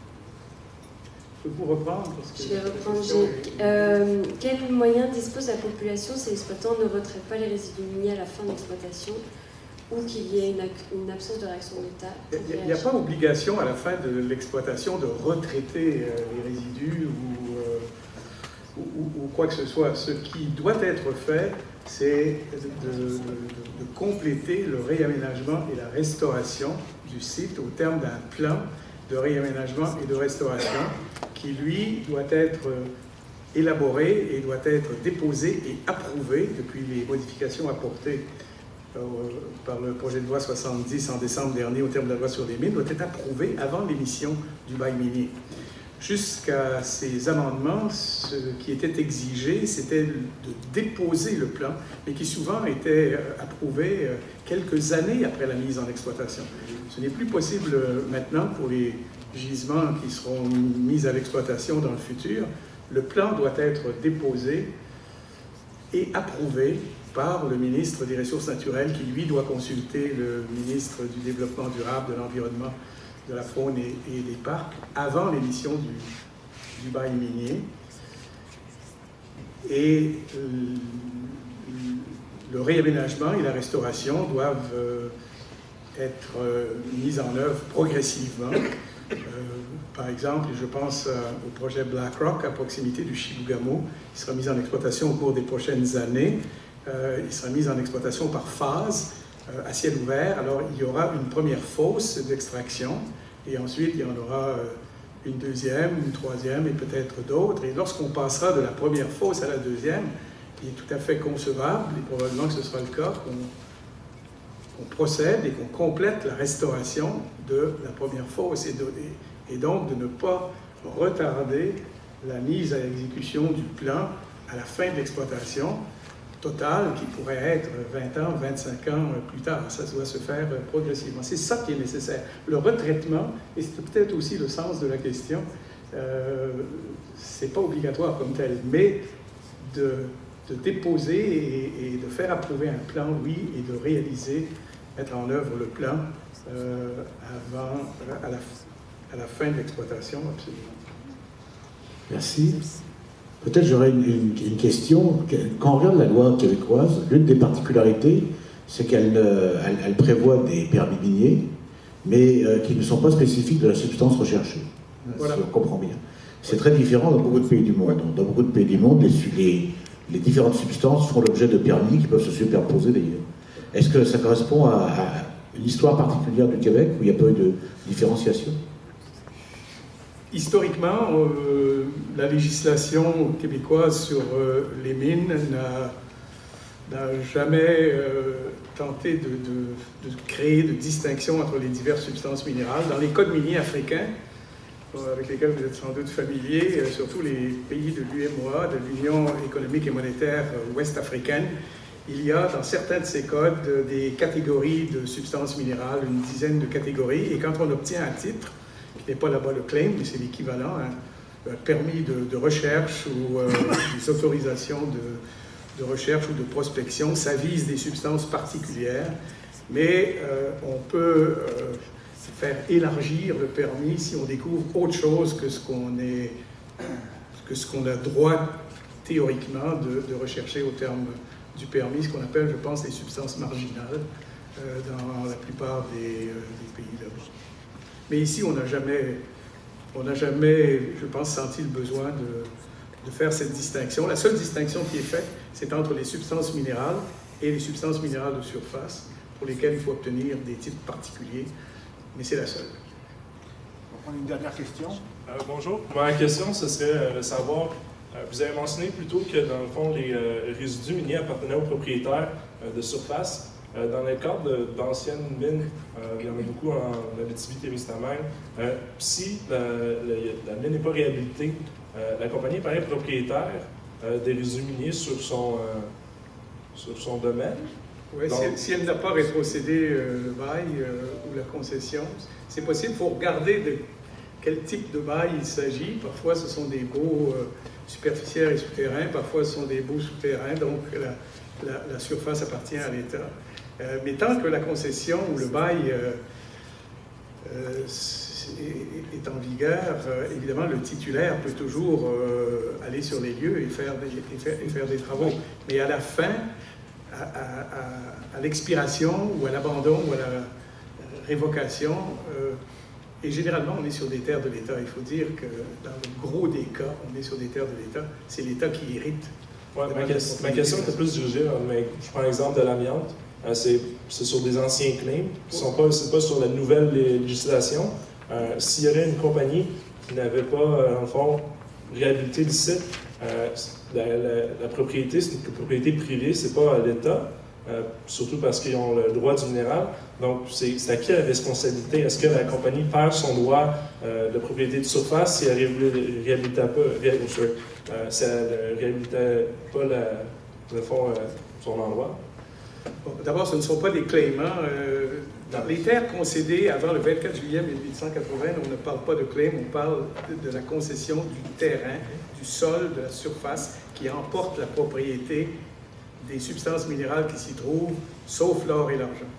Je peux vous reprendre parce que je vais reprendre. Quels moyens dispose la population si l'exploitant ne retraite pas les résidus miniers à la fin de l'exploitation ou qu'il y ait une absence de réaction de l'État? Il n'y a pas obligation à la fin de l'exploitation de retraiter les résidus ou quoi que ce soit. Ce qui doit être fait, c'est de compléter le réaménagement et la restauration du site au terme d'un plan de réaménagement et de restauration qui, lui, doit être élaboré et doit être déposé et approuvé depuis les modifications apportées par le projet de loi 70 en décembre dernier au terme de la loi sur les mines, doit être approuvé avant l'émission du bail minier. Jusqu'à ces amendements, ce qui était exigé, c'était de déposer le plan, mais qui souvent était approuvé quelques années après la mise en exploitation. Ce n'est plus possible maintenant pour les gisements qui seront mis à l'exploitation dans le futur. Le plan doit être déposé et approuvé par le ministre des Ressources naturelles, qui lui doit consulter le ministre du Développement durable, de l'Environnement, de la faune et des parcs avant l'émission du bail minier. Et le réaménagement et la restauration doivent être mis en œuvre progressivement. Par exemple, je pense au projet Black Rock à proximité du Chibougamau, qui sera mis en exploitation au cours des prochaines années. Il sera mis en exploitation par phase, à ciel ouvert. Alors, il y aura une première fosse d'extraction, et ensuite, il y en aura une deuxième, une troisième, et peut-être d'autres. Et lorsqu'on passera de la première fosse à la deuxième, il est tout à fait concevable, et probablement que ce sera le cas, qu'on procède et qu'on complète la restauration de la première fosse, et donc de ne pas retarder la mise à exécution du plan à la fin de l'exploitation totale, qui pourrait être 20 ans, 25 ans plus tard. Ça doit se faire progressivement. C'est ça qui est nécessaire. Le retraitement, et c'est peut-être aussi le sens de la question, c'est pas obligatoire comme tel, mais de déposer et de faire approuver un plan, oui, et de réaliser, mettre en œuvre le plan à la fin de l'exploitation, absolument. Merci. Peut-être j'aurais une question. Quand on regarde la loi québécoise, l'une des particularités, c'est qu'elle prévoit des permis miniers, mais qui ne sont pas spécifiques de la substance recherchée. Voilà. Si on comprend bien. C'est très différent dans beaucoup de pays du monde. Dans beaucoup de pays du monde, les différentes substances font l'objet de permis qui peuvent se superposer d'ailleurs. Est-ce que ça correspond à une histoire particulière du Québec où il n'y a pas eu de différenciation? Historiquement, la législation québécoise sur les mines n'a jamais tenté de créer de distinction entre les diverses substances minérales. Dans les codes miniers africains, avec lesquels vous êtes sans doute familiers, surtout les pays de l'UMOA, de l'Union économique et monétaire ouest-africaine, il y a dans certains de ces codes des catégories de substances minérales, une dizaine de catégories, et quand on obtient un titre, qui n'est pas là-bas le claim, mais c'est l'équivalent, un permis de recherche ou des autorisations de recherche ou de prospection, ça vise des substances particulières, mais on peut faire élargir le permis si on découvre autre chose que ce qu'on a droit théoriquement de rechercher au terme du permis, ce qu'on appelle, je pense, les substances marginales dans la plupart des pays là-bas. Mais ici, on n'a jamais, je pense, senti le besoin de faire cette distinction. La seule distinction qui est faite, c'est entre les substances minérales et les substances minérales de surface, pour lesquelles il faut obtenir des titres particuliers, mais c'est la seule. On va prendre une dernière question. Bonjour. Ma question, ce serait de savoir, vous avez mentionné plutôt que dans le fond, les résidus miniers appartenaient aux propriétaires de surface. Dans le cadre d'anciennes mines, il y en a beaucoup en Abitibi-Témiscamingue. Si la mine n'est pas réhabilitée, la compagnie paraît propriétaire des résidus miniers sur son domaine. Oui, si elle n'a pas rétrocédé le bail ou la concession, c'est possible. Il faut regarder de quel type de bail il s'agit. Parfois, ce sont des baux superficiaires et souterrains. Parfois, ce sont des baux souterrains. Donc, la surface appartient à l'État. Mais tant que la concession ou le bail est en vigueur, évidemment, le titulaire peut toujours aller sur les lieux et faire des travaux. Mais à la fin, à l'expiration ou à l'abandon ou à la révocation, et généralement on est sur des terres de l'État. Il faut dire que dans le gros des cas, on est sur des terres de l'État. C'est l'État qui hérite. Ouais, ma question était plus dirigée, mais je prends l'exemple de l'amiante. C'est sur des anciens claims, c'est pas sur la nouvelle législation. S'il y aurait une compagnie qui n'avait pas, dans le fond, réhabilité le site, la propriété, c'est une propriété privée, c'est pas à l'État, surtout parce qu'ils ont le droit du minéral. Donc, c'est à qui la responsabilité? Est-ce que la compagnie perd son droit de propriété de surface si elle ne réhabilitait pas le fond, son endroit? Bon, d'abord, ce ne sont pas des claimants. Dans les terres concédées avant le 24 juillet 1880, on ne parle pas de claim, on parle de la concession du terrain, du sol, de la surface, qui emporte la propriété des substances minérales qui s'y trouvent, sauf l'or et l'argent.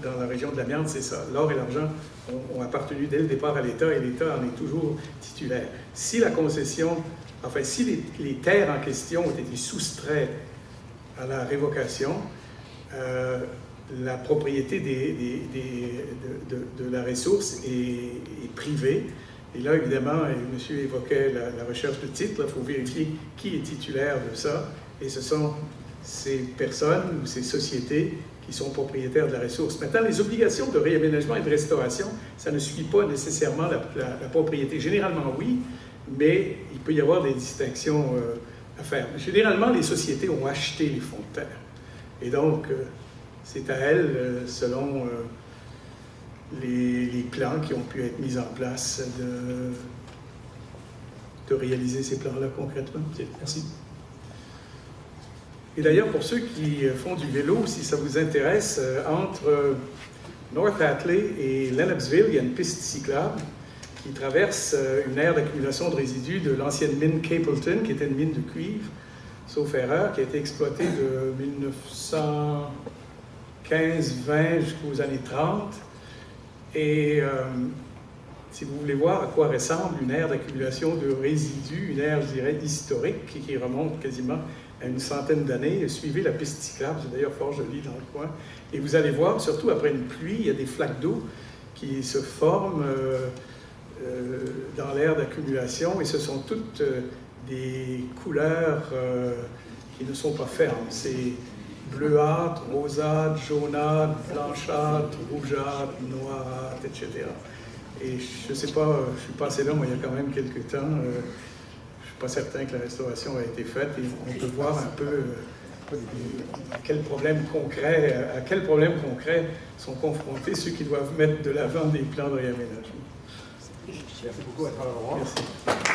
Dans la région de l'amiante, c'est ça. L'or et l'argent ont appartenu dès le départ à l'État et l'État en est toujours titulaire. Si la concession, enfin, si les terres en question ont été soustraites à la révocation, la propriété de la ressource est privée. Et là, évidemment, monsieur évoquait la recherche de titres, il faut vérifier qui est titulaire de ça. Et ce sont ces personnes ou ces sociétés qui sont propriétaires de la ressource. Maintenant, les obligations de réaménagement et de restauration, ça ne suit pas nécessairement la propriété. Généralement, oui, mais il peut y avoir des distinctions à faire. Généralement, les sociétés ont acheté les fonds de terre. Et donc, c'est à elles, selon les plans qui ont pu être mis en place, de réaliser ces plans-là concrètement. Merci. Et d'ailleurs, pour ceux qui font du vélo, si ça vous intéresse, entre North Hatley et Lennoxville, il y a une piste cyclable qui traverse une aire d'accumulation de résidus de l'ancienne mine Capleton, qui était une mine de cuivre, sauf erreur, qui a été exploitée de 1915-20 jusqu'aux années 30. Et si vous voulez voir à quoi ressemble une aire d'accumulation de résidus, une aire, je dirais, historique, qui remonte quasiment à une centaine d'années, suivez la piste cyclable, c'est d'ailleurs fort joli dans le coin, et vous allez voir, surtout après une pluie, il y a des flaques d'eau qui se forment dans l'aire d'accumulation, et ce sont toutes des couleurs qui ne sont pas fermes. C'est bleuâtre, rosâtre, jaunâtre, blanchâtre, rougeâtre, noirâtre, etc. Et je ne sais pas, je suis passé là, moi, il y a quand même quelques temps. Je ne suis pas certain que la restauration a été faite, et on peut voir un peu à quel problème concret sont confrontés ceux qui doivent mettre de l'avant des plans de réaménagement. Merci beaucoup à travers. Merci.